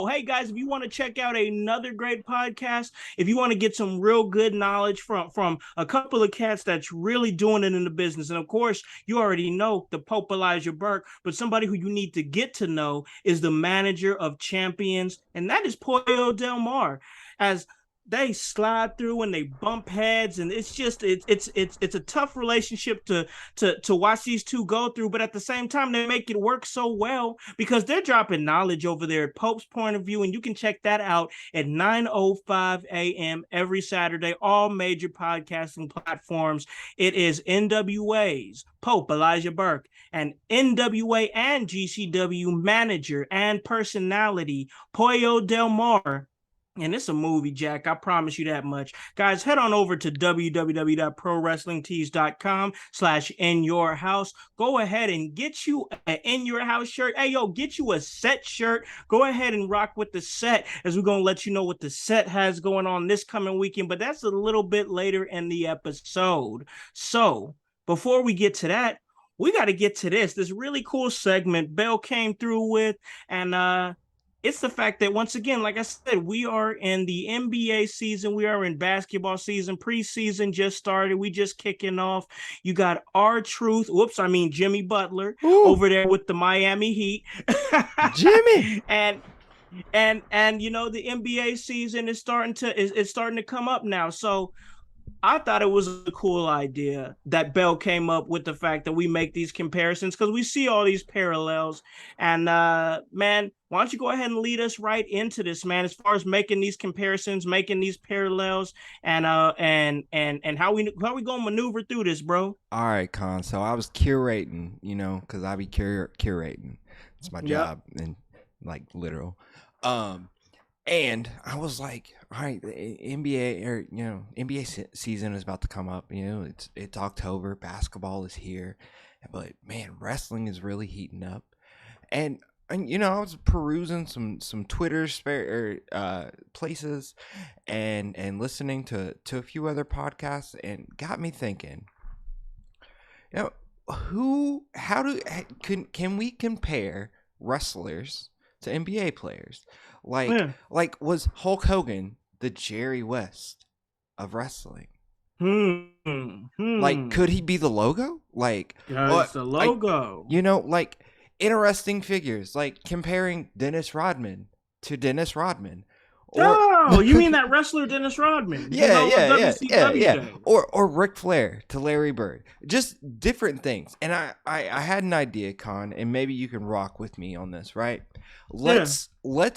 Hey, guys, if you want to check out another great podcast, if you want to get some real good knowledge from a couple of cats that's really doing it in the business, and of course, you already know the Pope Elijah Burke, but somebody who you need to get to know is the manager of champions, and that is Pollo Del Mar. As they slide through and they bump heads, and it's a tough relationship to watch these two go through, but at the same time they make it work so well because they're dropping knowledge over there at Pope's Point of View, and you can check that out at 9:05 a.m. every Saturday, all major podcasting platforms. It is NWA's Pope Elijah Burke and NWA and GCW manager and personality Pollo Del Mar. And it's a movie, Jack. I promise you that much. Guys, head on over to www.prowrestlingtees.com/inyourhowse. Go ahead and get you an In Your Howse shirt. Hey, yo, get you a set shirt. Go ahead and rock with the set, as we're going to let you know what the set has going on this coming weekend. But that's a little bit later in the episode. So before we get to that, we got to get to this really cool segment Bell came through with. And it's the fact that, once again, like I said, we are in the NBA season. We are in basketball season. Preseason just started. We just kicking off. You got Jimmy Butler. Ooh. Over there with the Miami Heat. Jimmy. and you know, the NBA season is starting to come up now. So I thought it was a cool idea that Bell came up with, the fact that we make these comparisons, because we see all these parallels. And man, why don't you go ahead and lead us right into this, man, as far as making these comparisons, making these parallels, and how we gonna maneuver through this, bro? All right, Con. So I was curating, you know, because I be curating. It's my job, and like literal. And I was like, all right, the NBA season is about to come up. You know, it's October, basketball is here, but man, wrestling is really heating up. And you know, I was perusing some Twitter places, and listening to a few other podcasts, and got me thinking. You know, can we compare wrestlers to NBA players? Like was Hulk Hogan the Jerry West of wrestling? Like, could he be the Logo? Like, it's the Logo. You know, like interesting figures, like comparing Dennis Rodman to Dennis Rodman. You mean that wrestler Dennis Rodman? Yeah. Or Ric Flair to Larry Bird. Just different things. And I had an idea, Con, and maybe you can rock with me on this, right? Let's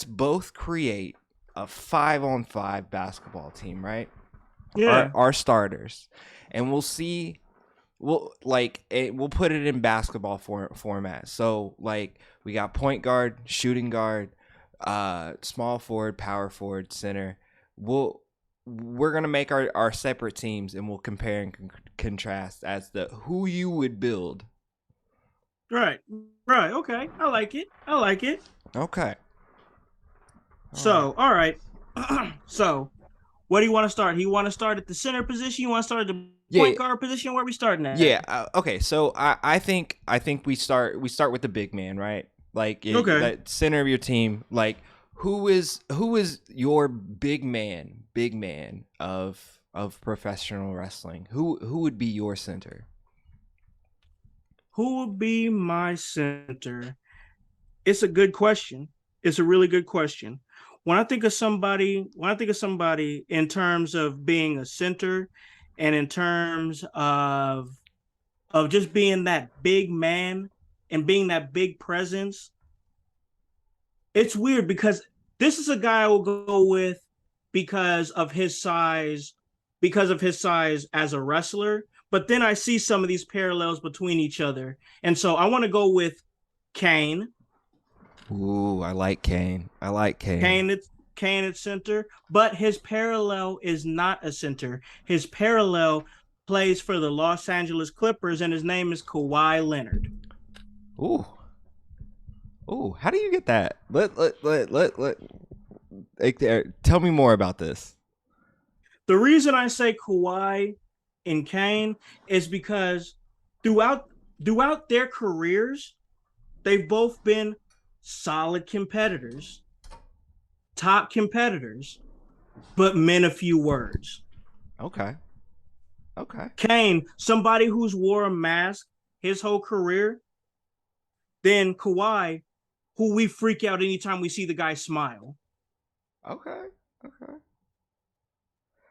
both create a 5-on-5 basketball team, right? Yeah. Our starters, and we'll see. We'll put it in basketball format. So like we got point guard, shooting guard, small forward, power forward, center. We're gonna make our separate teams, and we'll compare and contrast as to who you would build. Right. Okay, I like it. Okay. All right. So, where do you want to start? You want to start at the center position? You want to start at the point guard position? Where are we starting at? Yeah. Okay. So I think we start with the big man, right? Like that center of your team. Like who is your big man of professional wrestling? Who would be your center? Who would be my center? It's a good question. It's a really good question. when I think of somebody in terms of being a center and in terms of just being that big man and being that big presence, it's weird because this is a guy I will go with because of his size, because of his size as a wrestler. But then I see some of these parallels between each other, and so I want to go with Kane. Ooh, I like Kane. I like Kane. Kane at center, but his parallel is not a center. His parallel plays for the Los Angeles Clippers, and his name is Kawhi Leonard. Ooh. Ooh, how do you get that? Tell me more about this. The reason I say Kawhi and Kane is because throughout throughout their careers, they've both been solid competitors, top competitors, but men a few words. Okay. Okay. Kane, somebody who's wore a mask his whole career, then Kawhi, who we freak out anytime we see the guy smile. Okay. Okay.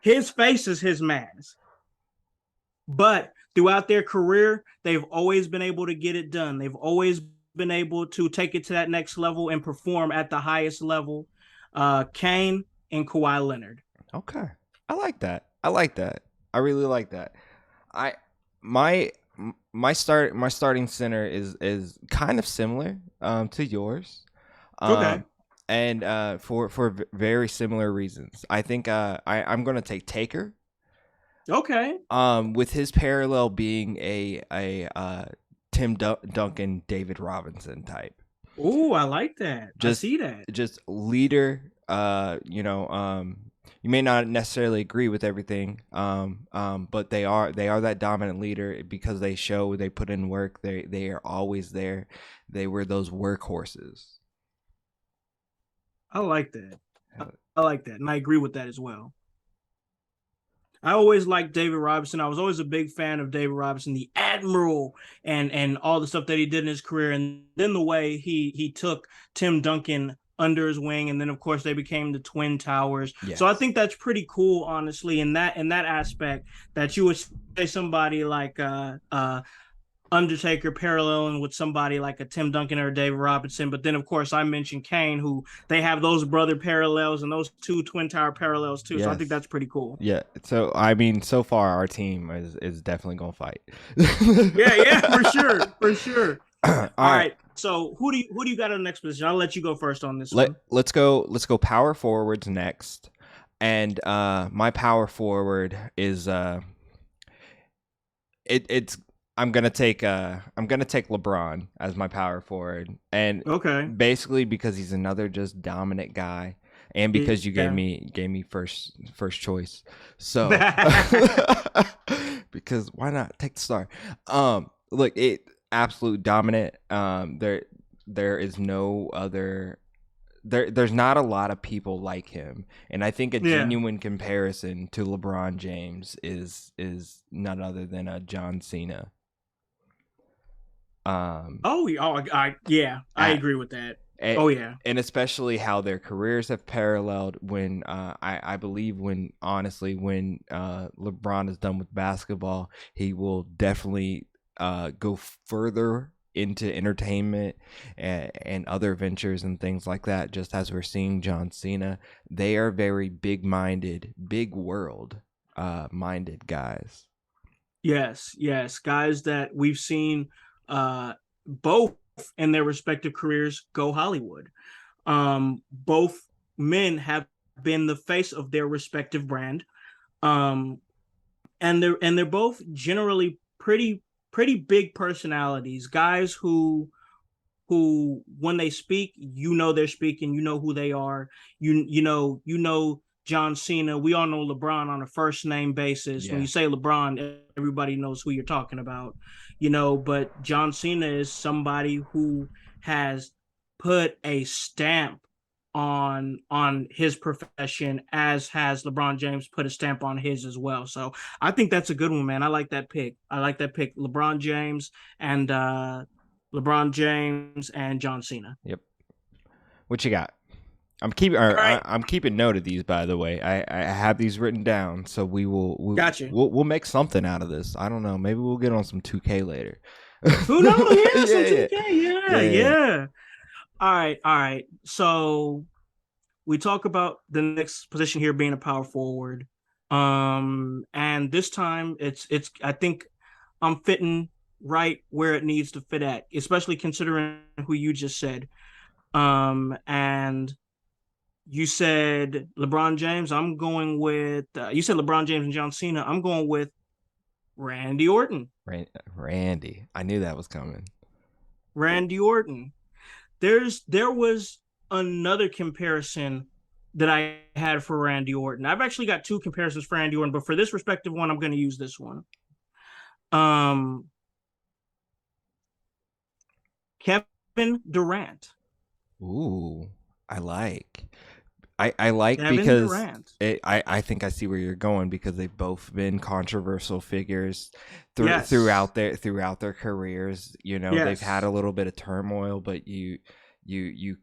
His face is his mask. But throughout their career, they've always been able to get it done. They've always been able to take it to that next level and perform at the highest level. Kane and Kawhi Leonard. Okay. I like that. I like that. I really like that. I my my starting center is kind of similar to yours. Okay. Um and for very similar reasons. I think I'm going to take Taker. Okay. With his parallel being a Tim Duncan, David Robinson type. Oh, I like that. I Just see that. just leader. You may not necessarily agree with everything. But they are that dominant leader because they put in work. They are always there. They were those workhorses. I like that. I like that. And I agree with that as well. I always liked David Robinson. I was always a big fan of David Robinson, the Admiral, and all the stuff that he did in his career, and then the way he took Tim Duncan under his wing, and then of course they became the Twin Towers. Yes. So I think that's pretty cool, honestly, in that aspect that you would say somebody like Undertaker paralleling with somebody like a Tim Duncan or a David Robinson. But then, of course, I mentioned Kane, who they have those brother parallels and those two Twin Tower parallels too. Yes. So I think that's pretty cool. Yeah. So I mean, so far our team is definitely gonna fight. Yeah, for sure, for sure. All All right. right. So who do you got in the next position? I'll let you go first on this one. Let's go power forwards next. And my power forward is it's I'm gonna take LeBron as my power forward, and Okay. basically because he's another just dominant guy, and because you Yeah. gave me first choice, so because why not take the star? Look, it absolute dominant. There is no other. There's not a lot of people like him, and I think a Yeah. genuine comparison to LeBron James is none other than a John Cena. Yeah, I agree with that. And, Oh yeah. and especially how their careers have paralleled. When I believe when LeBron is done with basketball, he will definitely go further into entertainment and other ventures and things like that. Just as we're seeing John Cena, they are very big-minded, big world minded guys. Yes, guys that we've seen both in their respective careers go Hollywood. Both men have been the face of their respective brand. Um, and they're both generally pretty big personalities, guys who when they speak, they're speaking, who they are. You know John Cena. We all know LeBron on a first name basis. Yeah. When you say LeBron, everybody knows who you're talking about. But John Cena is somebody who has put a stamp on his profession, as has LeBron James put a stamp on his as well. So I think that's a good one, man. I like that pick. LeBron James and John Cena. Yep. What you got? All right, I'm keeping note of these, by the way. I have these written down, so gotcha. we'll make something out of this. I don't know. Maybe we'll get on some 2K later. Who knows? Yeah, some Yeah, 2K. Yeah, yeah, yeah. yeah. All right, all right. So we talk about the next position here being a power forward. And this time it's I think I'm fitting right where it needs to fit at, especially considering who you just said. And you said LeBron James. I'm going with you said LeBron James and John Cena. I'm going with Randy Orton. Randy, I knew that was coming. Randy Orton. There was another comparison that I had for Randy Orton. I've actually got two comparisons for Randy Orton, but for this respective one, I'm going to use this one. Um, Kevin Durant. Ooh, I like. I like Kevin because Durant. I think I see where you're going because they've both been controversial figures Yes. throughout their careers. You know, they've had Yes. a little bit of turmoil, but you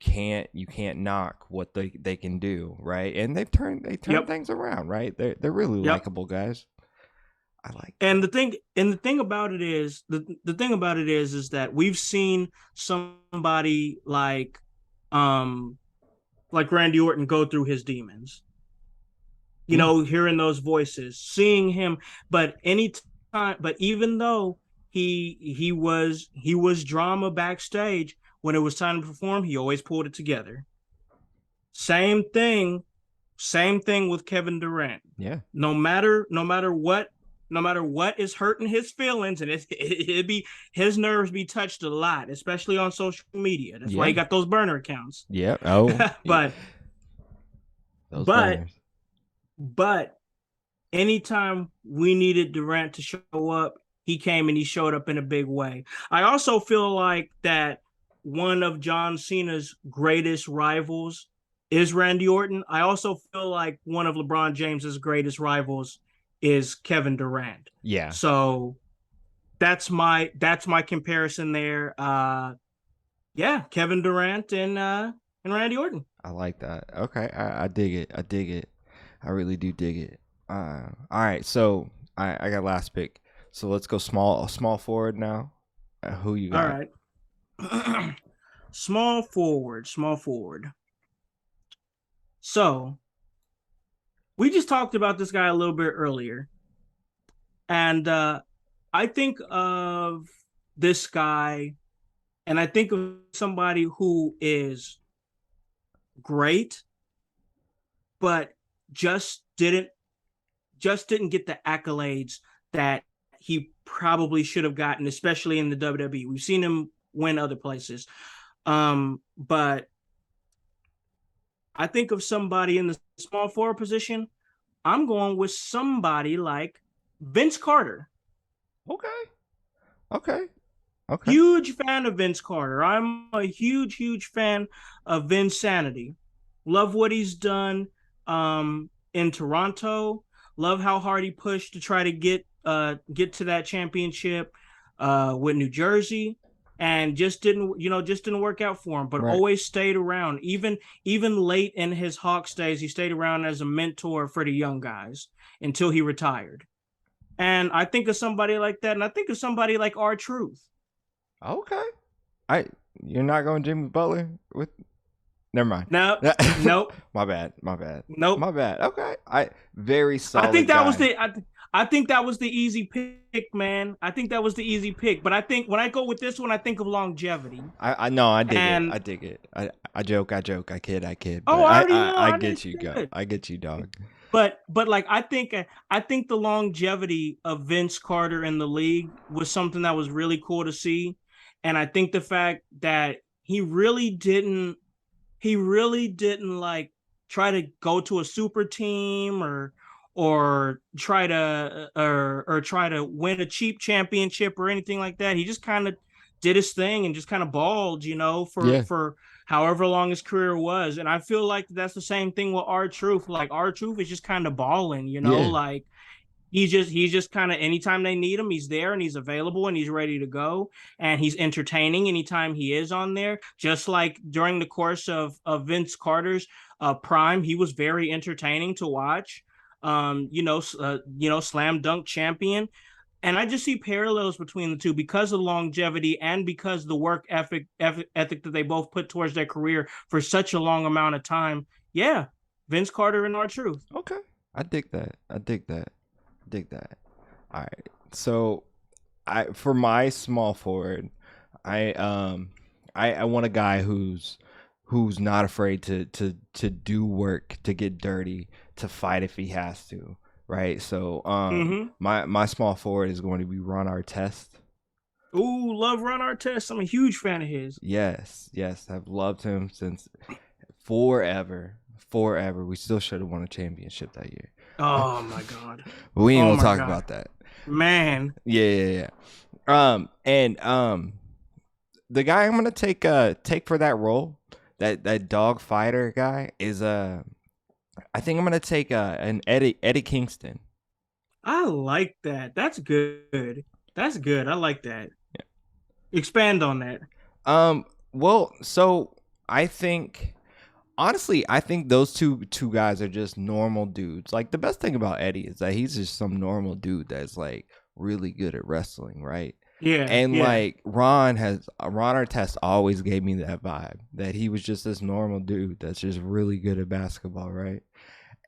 can't knock what they can do, right? And they turned Yep. things around, right? They're really Yep. likable guys. I like that. And the thing about it is the thing about it is that we've seen somebody um like Randy Orton go through his demons. You Yeah, know, hearing those voices, seeing him, but any time, but even though he was drama backstage, when it was time to perform, he always pulled it together. Same thing, same thing with Kevin Durant. yeah, No matter what is hurting his feelings, and it be his nerves be touched a lot, especially on social media. That's why he yeah, got those burner accounts. yeah. Oh, yeah. but Those but burners. but anytime we needed Durant to show up, he came and he showed up in a big way. I also feel like that one of John Cena's greatest rivals is Randy Orton. I also feel like one of LeBron James's greatest rivals is Kevin Durant. Yeah, So that's my comparison there. Yeah, Kevin Durant and Randy Orton. I like that. Okay, I dig it. I dig it. I really do dig it. All right, so I got last pick. So let's go small forward now. Who you All got? right. Small forward, small forward. So we just talked about this guy a little bit earlier, and I think of this guy, and I think of somebody who is great, but just didn't just didn't get the accolades that he probably should have gotten, especially in the WWE. We've seen him win other places, but I think of somebody in the small forward position. I'm going with somebody like Vince Carter. Okay, okay, okay. Huge fan of Vince Carter. I'm a huge, huge fan of Vince Sanity. Love what he's done in Toronto. Love how hard he pushed to try to get to that championship with New Jersey, and just didn't work out for him. But Right. always stayed around. Even late in his Hawks days, he stayed around as a mentor for the young guys until he retired. And I think of somebody like that, and I think of somebody like R-Truth. Okay. I You're not going Jimmy Butler with. Never mind. No, nope, My bad. My bad. nope. My bad. Okay. I Very I think solid that was guy. the I think that was the easy pick, man. I think that was the easy pick. But I think when I go with this one, I think of longevity. I know. I dig it. And I dig it. I joke. I joke. I kid. I kid. oh, But I already know. I I know get you, go. good. I get you, dog. But like I think the longevity of Vince Carter in the league was something that was really cool to see. And I think the fact that he really didn't like try to go to a super team or try to win a cheap championship or anything like that. He just kind of did his thing and just kind of balled, for Yeah. for however long his career was. And I feel like that's the same thing with R-Truth. Like R-Truth is just kind of balling, Yeah. like he's just kind of, anytime they need him, he's there and he's available and he's ready to go, and he's entertaining anytime he is on there. Just like during the course of Vince Carter's prime, he was very entertaining to watch. Slam dunk champion. And I just see parallels between the two because of longevity and because the work ethic that they both put towards their career for such a long amount of time. Yeah, Vince Carter and R-Truth. Okay, I dig that. I dig that. Dig that. All right. So, for my small forward, I want a guy who's not afraid to do work, to get dirty, to fight if he has to. Right. So my small forward is going to be Ron Artest. Ooh, love Ron Artest. I'm a huge fan of his. Yes, I've loved him since forever. We still should have won a championship that year. Oh my god. But we ain't gonna talk about that. Man. Yeah. The guy I'm gonna take for that role, that dog fighter guy, is I think I'm gonna take an Eddie Kingston. I like that. That's good. That's good. I like that. Yeah. Expand on that. Well, so I think, honestly, those two guys are just normal dudes. Like, the best thing about Eddie is that he's just some normal dude that's like really good at wrestling, right? Yeah. And like Ron Artest always gave me that vibe that he was just this normal dude that's just really good at basketball, right?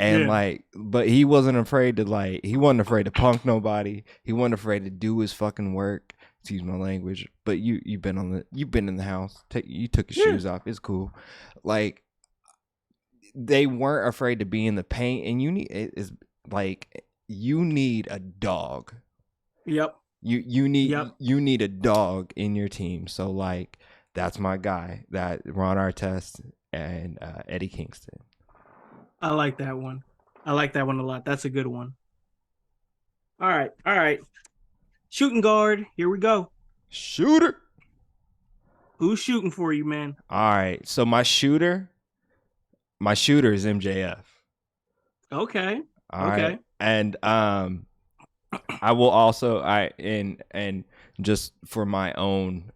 And but he wasn't afraid to punk nobody. He wasn't afraid to do his fucking work. Excuse my language, but you've been in the house. You took your shoes off. It's cool. Like, they weren't afraid to be in the paint, and you need a dog. Yep. You need a dog in your team. So like, that's my guy, that Ron Artest and Eddie Kingston. I like that one. I like that one a lot. That's a good one. All right. Shooting guard. Here we go. Shooter. Who's shooting for you, man? All right. So my shooter is MJF. Okay. All right. And I will also and just for my own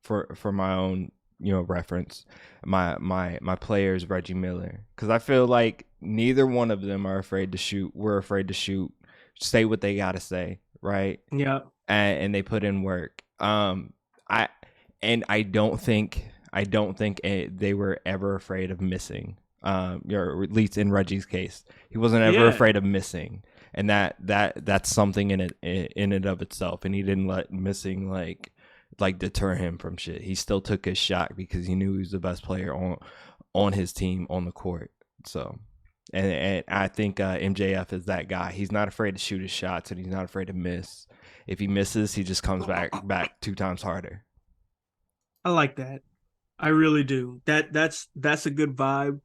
for my own reference, my player is Reggie Miller, because I feel like neither one of them are afraid to shoot. We're afraid to shoot, say what they gotta say, right? Yeah. And they put in work. I don't think they were ever afraid of missing. Or at least in Reggie's case, he wasn't ever afraid of missing. And that's something in it of itself. And he didn't let missing like deter him from shit. He still took his shot because he knew he was the best player on his team on the court. So, and I think MJF is that guy. He's not afraid to shoot his shots, and he's not afraid to miss. If he misses, he just comes back 2 times harder. I like that. I really do. That's a good vibe.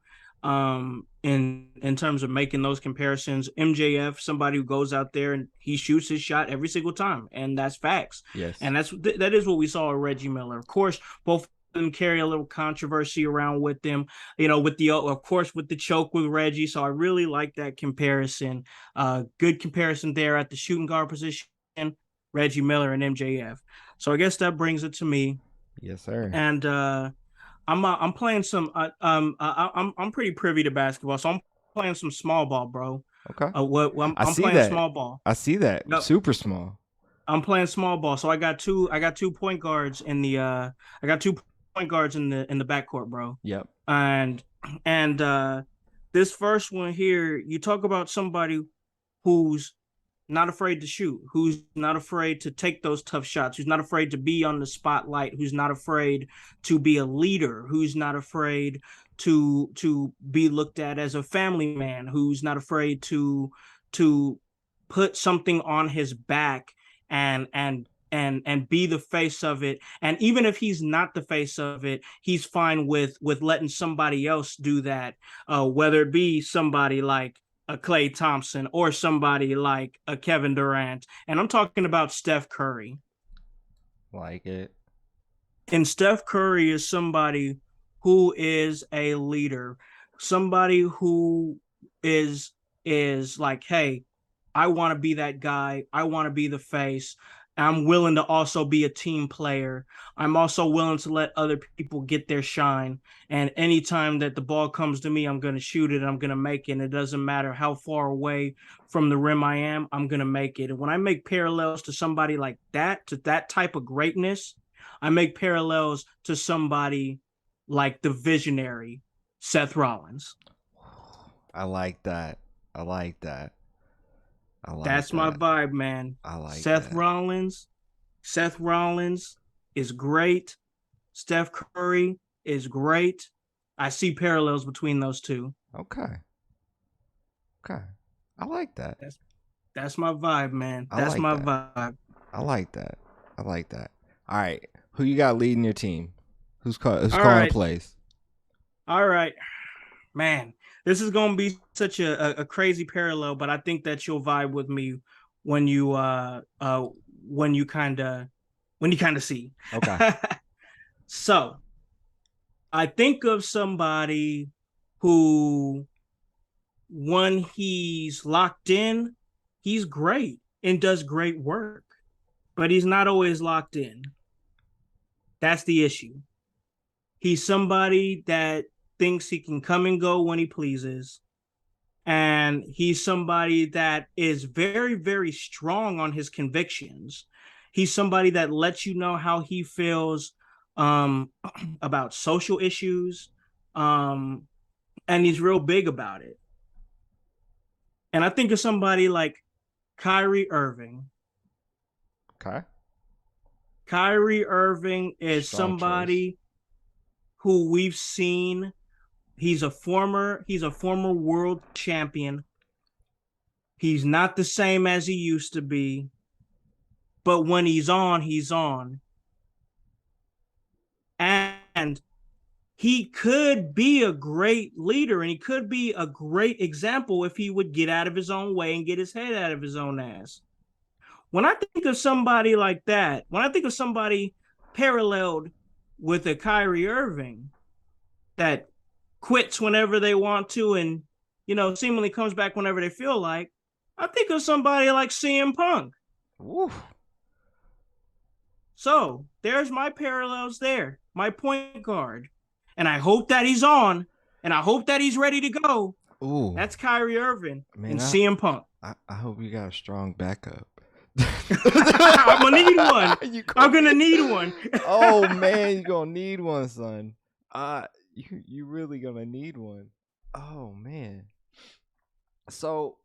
In terms of making those comparisons, MJF, somebody who goes out there and he shoots his shot every single time, and that's facts. Yes, and that is what we saw with Reggie Miller. Of course, both of them carry a little controversy around with them, with the choke with Reggie. So I really like that comparison. Good comparison there at the shooting guard position, Reggie Miller and MJF. So I guess that brings it to me. Yes, sir. And I'm playing some. I'm pretty privy to basketball, so I'm playing some small ball, bro. Okay. I'm playing small ball. I see that. Yep. Super small. I'm playing small ball, so I got two point guards in the backcourt, bro. Yep. And this first one here, you talk about somebody who's not afraid to shoot, who's not afraid to take those tough shots, who's not afraid to be on the spotlight, who's not afraid to be a leader, who's not afraid to be looked at as a family man, who's not afraid to put something on his back and be the face of it. And even if he's not the face of it, he's fine with letting somebody else do that, whether it be somebody like a Klay Thompson or somebody like a Kevin Durant. And I'm talking about Steph Curry. Like it. And Steph Curry is somebody who is a leader, somebody who is like, hey, I want to be that guy. I want to be the face. I'm willing to also be a team player. I'm also willing to let other people get their shine. And anytime that the ball comes to me, I'm going to shoot it. I'm going to make it. And it doesn't matter how far away from the rim I am, I'm going to make it. And when I make parallels to somebody like that, to that type of greatness, I make parallels to somebody like the visionary Seth Rollins. I like that. I like that. I like That's my that. vibe, man. I like Seth that. Rollins. Seth Rollins is great. Steph Curry is great. I see parallels between those two. Okay. Okay. I like that. That's my vibe, man. I That's like my that. vibe. I like that. I like that. All right. Who you got leading your team? Who's All calling the right. plays? All right. Man, this is gonna be such a crazy parallel, but I think that you'll vibe with me when you when you kinda see. Okay. So I think of somebody who, when he's locked in, he's great and does great work, but he's not always locked in. That's the issue. He's somebody that thinks he can come and go when he pleases. And he's somebody that is very, very strong on his convictions. He's somebody that lets you know how he feels um, about social issues. Um, and he's real big about it. And I think of somebody like Kyrie Irving. Okay. Kyrie Irving is Strong choice. somebody who we've seen. He's a former world champion. He's not the same as he used to be, but when he's on, he's on. And he could be a great leader and he could be a great example if he would get out of his own way and get his head out of his own ass. When I think of somebody like that, when I think of somebody paralleled with a Kyrie Irving that quits whenever they want to and, seemingly comes back whenever they feel like, I think of somebody like CM Punk. Woo. So there's my parallels there, my point guard. And I hope that he's on and I hope that he's ready to go. Ooh. That's Kyrie Irving Man, and CM Punk. I hope you got a strong backup. I'm gonna need one. I'm gonna need one. Oh man, you're gonna need one, son. You really gonna need one. Oh man. So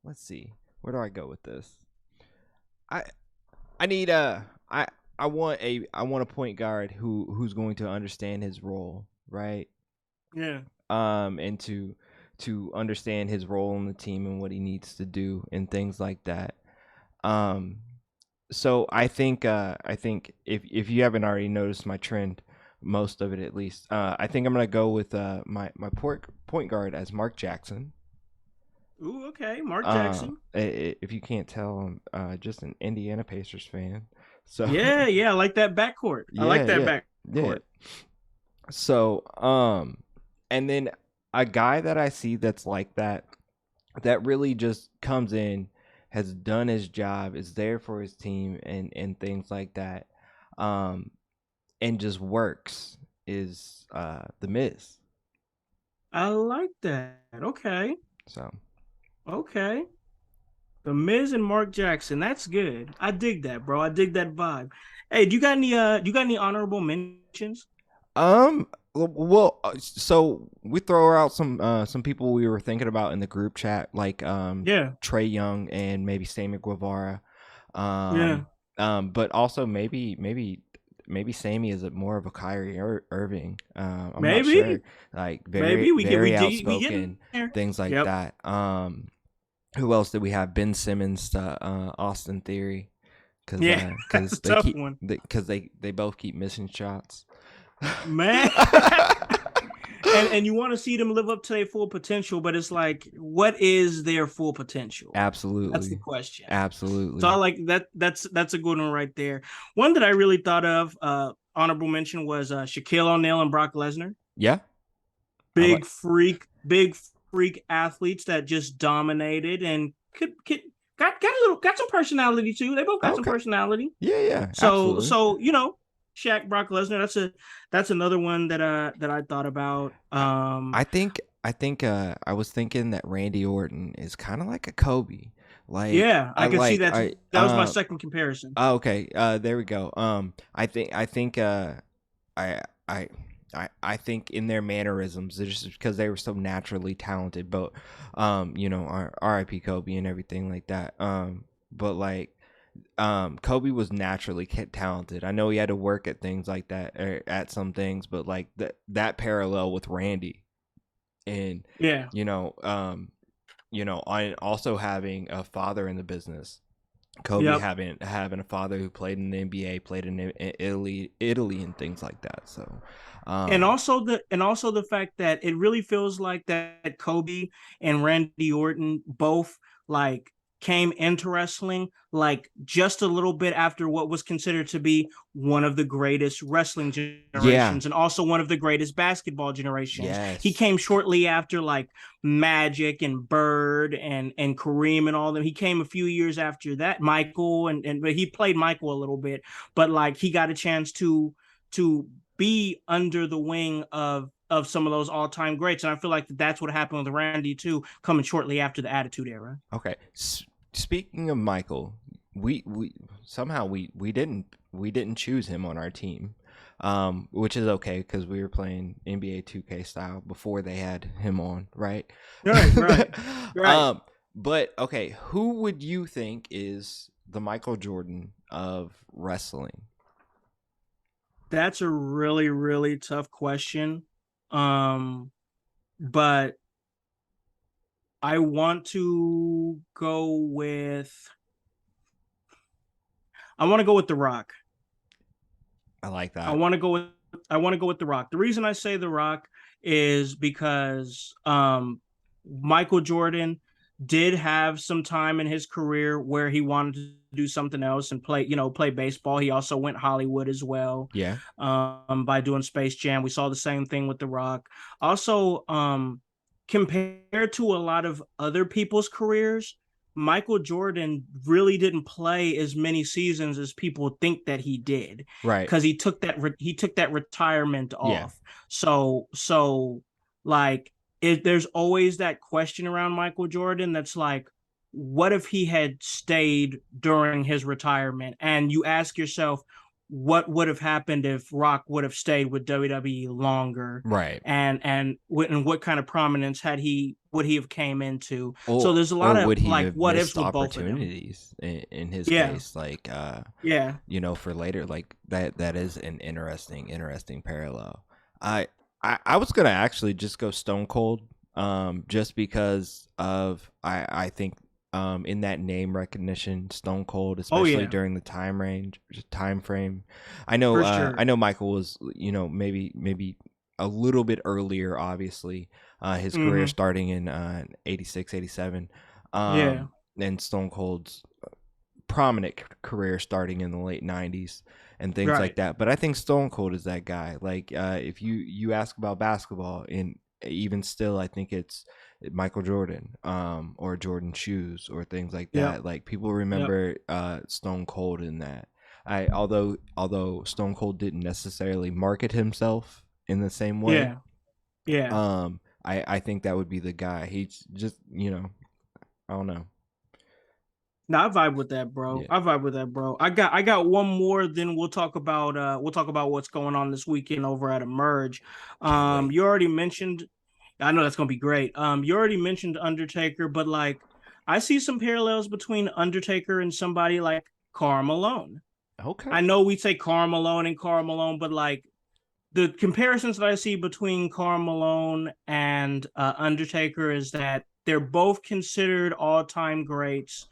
let's see. Where do I go with this? I I need I want a point guard who's going to understand his role, right? Yeah. And to understand his role in the team and what he needs to do and things like that. So I think if you haven't already noticed my trend, most of it at least, I think I'm gonna go with my point guard as Mark Jackson. Ooh, okay, Mark Jackson. If you can't tell, I'm just an Indiana Pacers fan. So Yeah, I like that backcourt. I like that backcourt. So and then a guy that I see that's like that really just comes in, has done his job, is there for his team and things like that, and just works, is the Miz. I like that. Okay. So Okay. The Miz and Mark Jackson. That's good. I dig that, bro. I dig that vibe. Hey, do you got any honorable mentions? well, so we throw out some people we were thinking about in the group chat, like Yeah. Trey Young and maybe Sammy Guevara, Yeah. but also maybe Sammy is more of a Kyrie Irving. I'm not sure. Maybe. Like Maybe we get very we get in outspoken, there. things like Yep. that. Who else did we have? Ben Simmons to Austin Theory, Yeah. That's a they tough keep one. because they both keep missing shots. Man. and you want to see them live up to their full potential, but it's like, what is their full potential? Absolutely. That's the question. Absolutely. So I like that. That's a good one right there. One that I really thought of, honorable mention, was Shaquille O'Neal and Brock Lesnar. Yeah. Big freak athletes that just dominated and could got some personality too. They both got some Okay. personality. Yeah, absolutely. So Shaq, Brock Lesnar. That's another one that I thought about. I, I think I was thinking that Randy Orton is kind of like a Kobe. Like Yeah, I I could see like that. I That was my second comparison. oh, okay. There we go. I think I I I think in their mannerisms, it's just because they were so naturally talented. But R.I.P. Kobe and everything like that. But like Kobe was naturally talented. I know he had to work at things like that, at some things, but like that parallel with Randy, and Yeah. you know, I also having a father in the business. Kobe Yep. having a father who played in the NBA, played in Italy, and things like that. So, um, And also the fact that it really feels like that Kobe and Randy Orton both like came into wrestling like just a little bit after what was considered to be one of the greatest wrestling yeah, generations and also one of the greatest basketball generations. He yes, came shortly after like Magic and Bird and Kareem and all them. He came a few years after that, Michael and but he played Michael a little bit, but like he got a chance to be under the wing of some of those all-time greats. And I feel like that's what happened with Randy too, coming shortly after the Attitude Era. okay. Speaking of Michael, we somehow we didn't choose him on our team, which is okay because we were playing NBA 2K style before they had him on, right? Right. Right. um, but okay, who would you think is the Michael Jordan of wrestling? That's a really, really tough question. Um, but I want to go with I want to go with The Rock. I like I that. want to go with I want to go with The Rock. The reason I say The Rock is because Michael Jordan did have some time in his career where he wanted to do something else and play baseball. He also went Hollywood as well, Yeah, by doing Space Jam. We saw the same thing with The Rock. Also, compared to a lot of other people's careers, Michael Jordan really didn't play as many seasons as people think that he did right. because he took that retirement Yeah, off. So like there's always that question around Michael Jordan that's like, what if he had stayed during his retirement? And you ask yourself, what would have happened if Rock would have stayed with WWE longer? right. And what kind of prominence would he have came into? So Or there's a or lot of would he like have what ifs missed with both of them. opportunities in his Yeah, case? Like, yeah, for later, like that is an interesting parallel. I I was gonna actually just go Stone Cold, just because of I think in that name recognition, Stone Cold, oh especially yeah, during the time frame. for I sure. know Michael was, maybe a little bit earlier, obviously, his career Mm-hmm. starting in 86, 87, Yeah, and Stone Cold's prominent career starting in the late 90s and things like right. that. But I think Stone Cold is that guy. Like, if you ask about basketball, and even still, I think it's Michael Jordan, or Jordan shoes or things like Yep. that. Like, people Yep. remember Stone Cold in that. Although Stone Cold didn't necessarily market himself in the same way, Yeah. Yeah. I think that would be the guy. He's just, I don't know. No, I vibe with that, bro. Yeah. I vibe with that, bro. I got one more, then we'll talk about what's going on this weekend over at Emerge. Can't wait. You already mentioned I know that's gonna be great. You already mentioned Undertaker, but like I see some parallels between Undertaker and somebody like Karl Malone. Okay. I know we say Karl Malone and Karl Malone, but like the comparisons that I see between Karl Malone and Undertaker is that they're both considered all-time greats.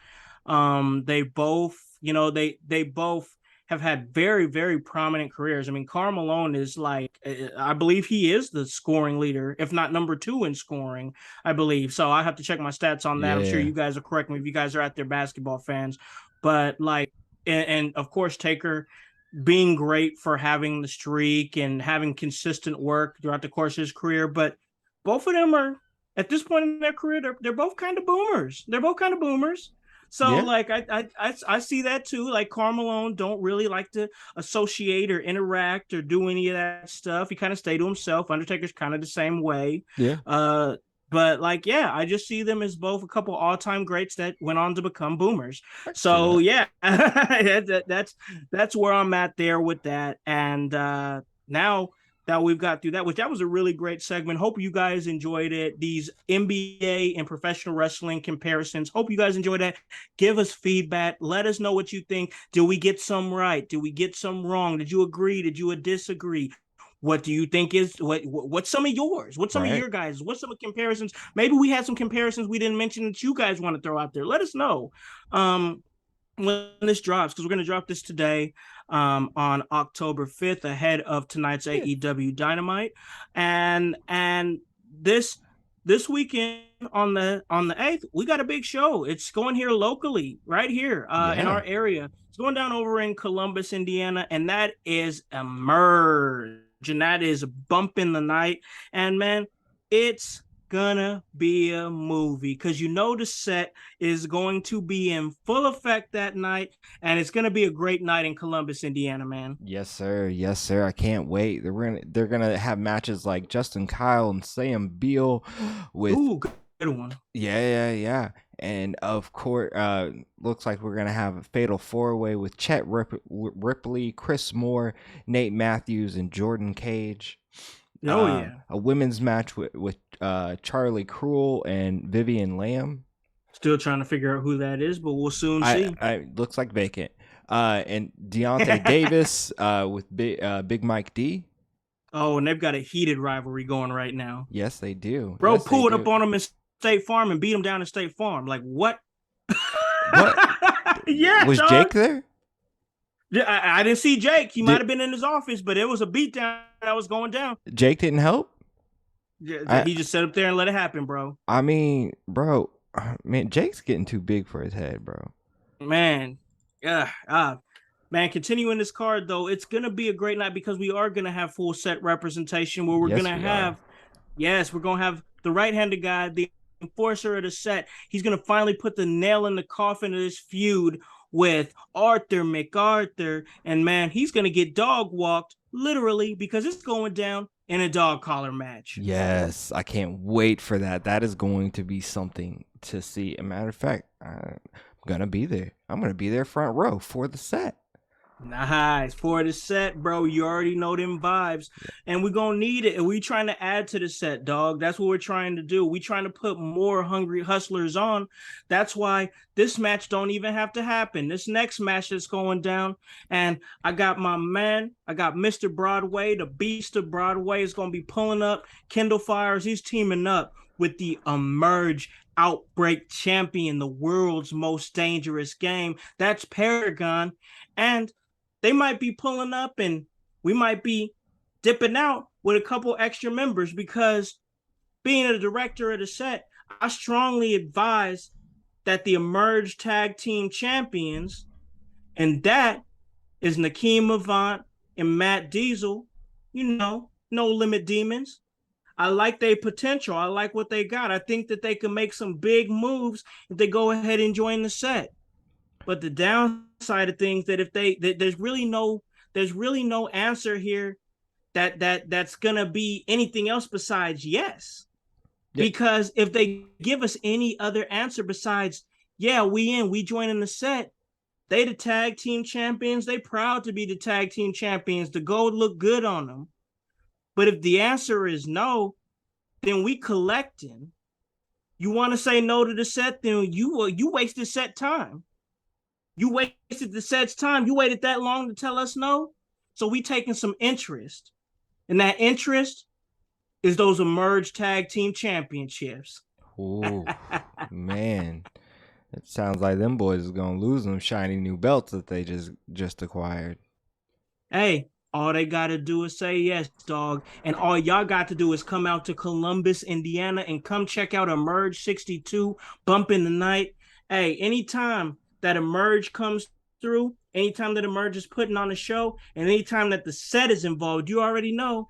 They both, they both have had very, very prominent careers. I mean, Karl Malone is like, I believe he is the scoring leader, if not number two in scoring, I believe. So I have to check my stats on that. I'm sure Yeah. you guys will correct me if you guys are out there basketball fans. But like, and of course, Taker being great for having the streak and having consistent work throughout the course of his career. But both of them are at this point in their career, they're both kind of boomers. They're both kind of boomers. So Yeah. like I see that too. Like Carmelo don't really like to associate or interact or do any of that stuff. He kind of stay to himself. Undertaker's kind of the same way. Yeah. But like, yeah, I just see them as both a couple all-time greats that went on to become boomers. I can see So that. yeah, that's where I'm at there with that. And now that we've got through that, which that was a really great segment. Hope you guys enjoyed it. These NBA and professional wrestling comparisons. Hope you guys enjoyed that. Give us feedback. Let us know what you think. Did we get some right? Did we get some wrong? Did you agree? Did you disagree? What do you think is what's some of yours? What's some of Right. your guys? What's some of comparisons? Maybe we had some comparisons we didn't mention that you guys want to throw out there. Let us know. When this drops, because we're going to drop this today on October 5th ahead of tonight's Yeah. AEW Dynamite. And this weekend on the 8th, we got a big show. It's going here locally, right here in Yeah. our area. It's going down over in Columbus, Indiana, and that is Emerge. And that is Bump in the Night. And man, it's gonna be a movie because you know the set is going to be in full effect that night, and it's gonna be a great night in Columbus, Indiana, man. Yes, sir. Yes, sir. I can't wait. They're gonna have matches like Justin Kyle and Sam Beal with Ooh, good one. yeah. And of course, looks like we're gonna have a fatal four-way with Chet Ripley, Chris Moore, Nate Matthews, and Jordan Cage. Oh yeah. A women's match with Charlie Cruel and Vivian Lamb. Still trying to figure out who that is, but we'll soon see. I looks like vacant. And Deontay Davis with Big Mike D. Oh, and they've got a heated rivalry going right now. Yes, they do. Bro Yes, they pulled do. up on him in State Farm and beat him down in State Farm. Like what? What Yeah, was dog. Jake there? I didn't see Jake. He might have been in his office, but it was a beatdown that was going down. Jake didn't help. He just sat up there and let it happen, bro. I mean, bro, man, Jake's getting too big for his head, bro. Man, man, continuing this card though, it's gonna be a great night because we are gonna have full set representation where we're Yes, gonna we have, are. yes, we're gonna have the right-handed guy, the enforcer of the set. He's gonna finally put the nail in the coffin of this feud with Arthur MacArthur, and man, he's gonna get dog walked literally because it's going down in a dog collar match. Yes, I can't wait for that. That is going to be something to see. As a matter of fact, I'm gonna be there. I'm gonna be there front row for the set. Nice. For the set, bro. You already know them vibes. And we're going to need it. And we trying to add to the set, dog. That's what we're trying to do. We trying to put more hungry hustlers on. That's why this match don't even have to happen. This next match that's going down. And I got my man. I got Mr. Broadway. The Beast of Broadway is going to be pulling up. Kendall Fires. He's teaming up with the Emerge Outbreak Champion, the world's most dangerous game. That's Paragon. And they might be pulling up and we might be dipping out with a couple extra members because being a director of the set, I strongly advise that the Emerge Tag Team Champions, and that is Nakeem Avant and Matt Diesel, No Limit Demons. I like their potential. I like what they got. I think that they can make some big moves if they go ahead and join the set. But the downside of things that if there's really no answer here that's gonna be anything else besides yes. Yeah. Because if they give us any other answer besides yeah, we joining the set, they the tag team champions. They proud to be the tag team champions. The gold look good on them. But if the answer is no, then we collecting. You want to say no to the set, then you wasted set time. You wasted the set's time. You waited that long to tell us no. So we taking some interest. And that interest is those Emerge Tag Team Championships. Ooh, man. It sounds like them boys is gonna lose them shiny new belts that they just acquired. Hey, all they gotta do is say yes, dog. And all y'all got to do is come out to Columbus, Indiana, and come check out Emerge 62, Bump in the Night. Hey, anytime that Emerge comes through, anytime that Emerge is putting on a show, and anytime that the set is involved, you already know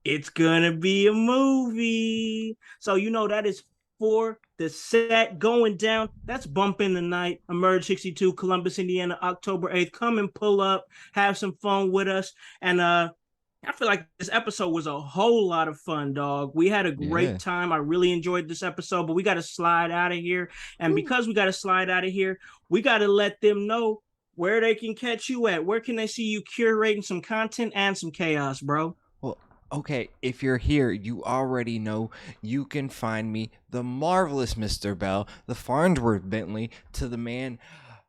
It's gonna be a movie. So that is for the set going down. That's bumping the night. Emerge 62, Columbus, Indiana, October 8th. Come and pull up, have some fun with us. And I feel like this episode was a whole lot of fun, dog. We had a Yeah. great time. I really enjoyed this episode, but we got to slide out of here. And because we got to slide out of here, we got to let them know where they can catch you at. Where can they see you curating some content and some chaos, bro? Well, okay, if you're here, you already know you can find me, the marvelous Mr. Bell, the Farnsworth Bentley, to the man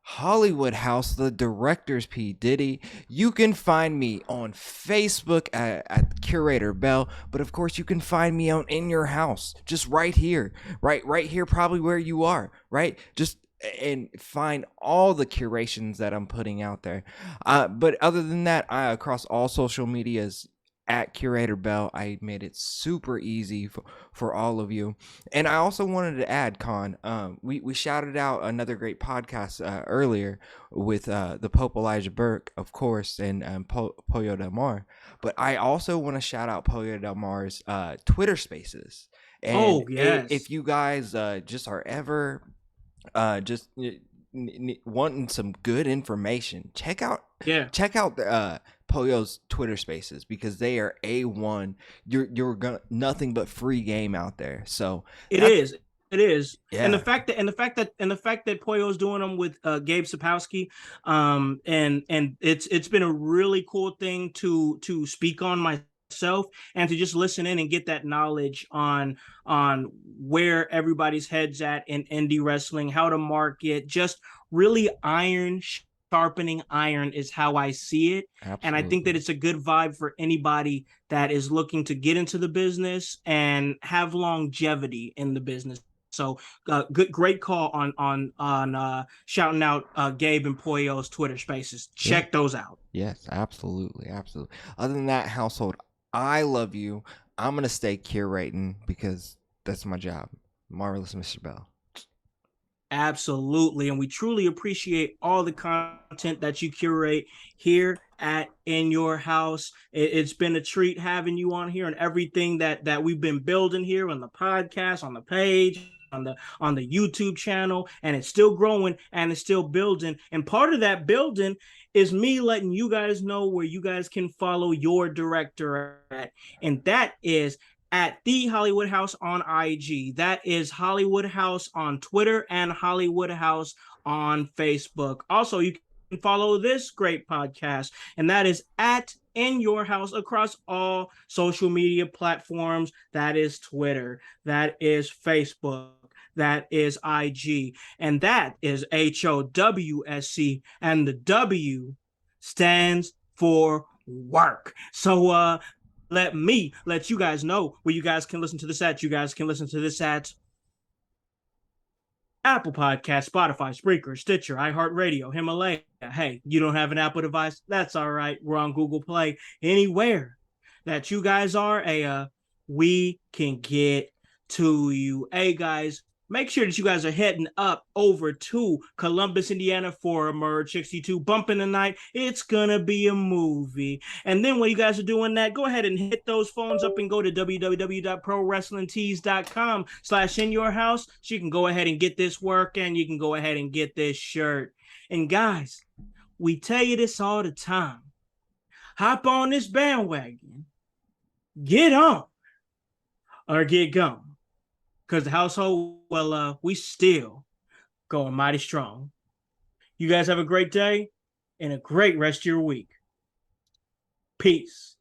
Hollywood House, the director's P. Diddy. You can find me on Facebook at Curator Bell, but of course you can find me on In Your House, just right here, right here, probably where you are, right? Just and find all the curations that I'm putting out there. But other than that, I across all social medias at Curator Bell. I made it super easy for all of you. And I also wanted to add, Con, we shouted out another great podcast earlier with the Pope Elijah Burke, of course, and Pollo Del Mar. But I also want to shout out Pollo Del Mar's Twitter Spaces. And Oh, yes. if you guys just are ever just wanting some good information, check out Pollo's Twitter Spaces, because they are A1. You're gonna nothing but free game out there. So it is. It is. Yeah. And the fact that Pollo's doing them with Gabe Sapowski, and it's been a really cool thing to speak on myself and to just listen in and get that knowledge on where everybody's heads at in indie wrestling, how to market, just really sharpening iron is how I see it. Absolutely. And I think that it's a good vibe for anybody that is looking to get into the business and have longevity in the business. So great call on shouting out Gabe and Pollo's Twitter Spaces. Check those out. Yes, absolutely. Other than that, household, I love you. I'm gonna stay curating because that's my job. Marvelous Mr. Bell. Absolutely. And we truly appreciate all the content that you curate here at In Your Howse. It's been a treat having you on here, and everything that we've been building here on the podcast, on the page, on the YouTube channel, and it's still growing and it's still building. And part of that building is me letting you guys know where you guys can follow your director at. And that is at the Hollywood House on IG. That is Hollywood House on Twitter and Hollywood House on Facebook. Also, you can follow this great podcast, and that is at In Your Howse across all social media platforms. That is Twitter, that is Facebook, that is IG, and that is HOWSC, and the W stands for work. So let me let you guys know where you guys can listen to this at. You guys can listen to this at Apple Podcast, Spotify, Spreaker, Stitcher, iHeartRadio, Himalaya. Hey, you don't have an Apple device? That's all right. We're on Google Play. Anywhere that you guys are, we can get to you. Hey, guys, make sure that you guys are heading up over to Columbus, Indiana for Emerge 62, bumping the night. It's gonna be a movie. And then when you guys are doing that, go ahead and hit those phones up and go to www.prowrestlingtees.com/inyourhouse so you can go ahead and get this work and you can go ahead and get this shirt. And guys, we tell you this all the time. Hop on this bandwagon, get on, or get gone. Because the household, well, we still going mighty strong. You guys have a great day and a great rest of your week. Peace.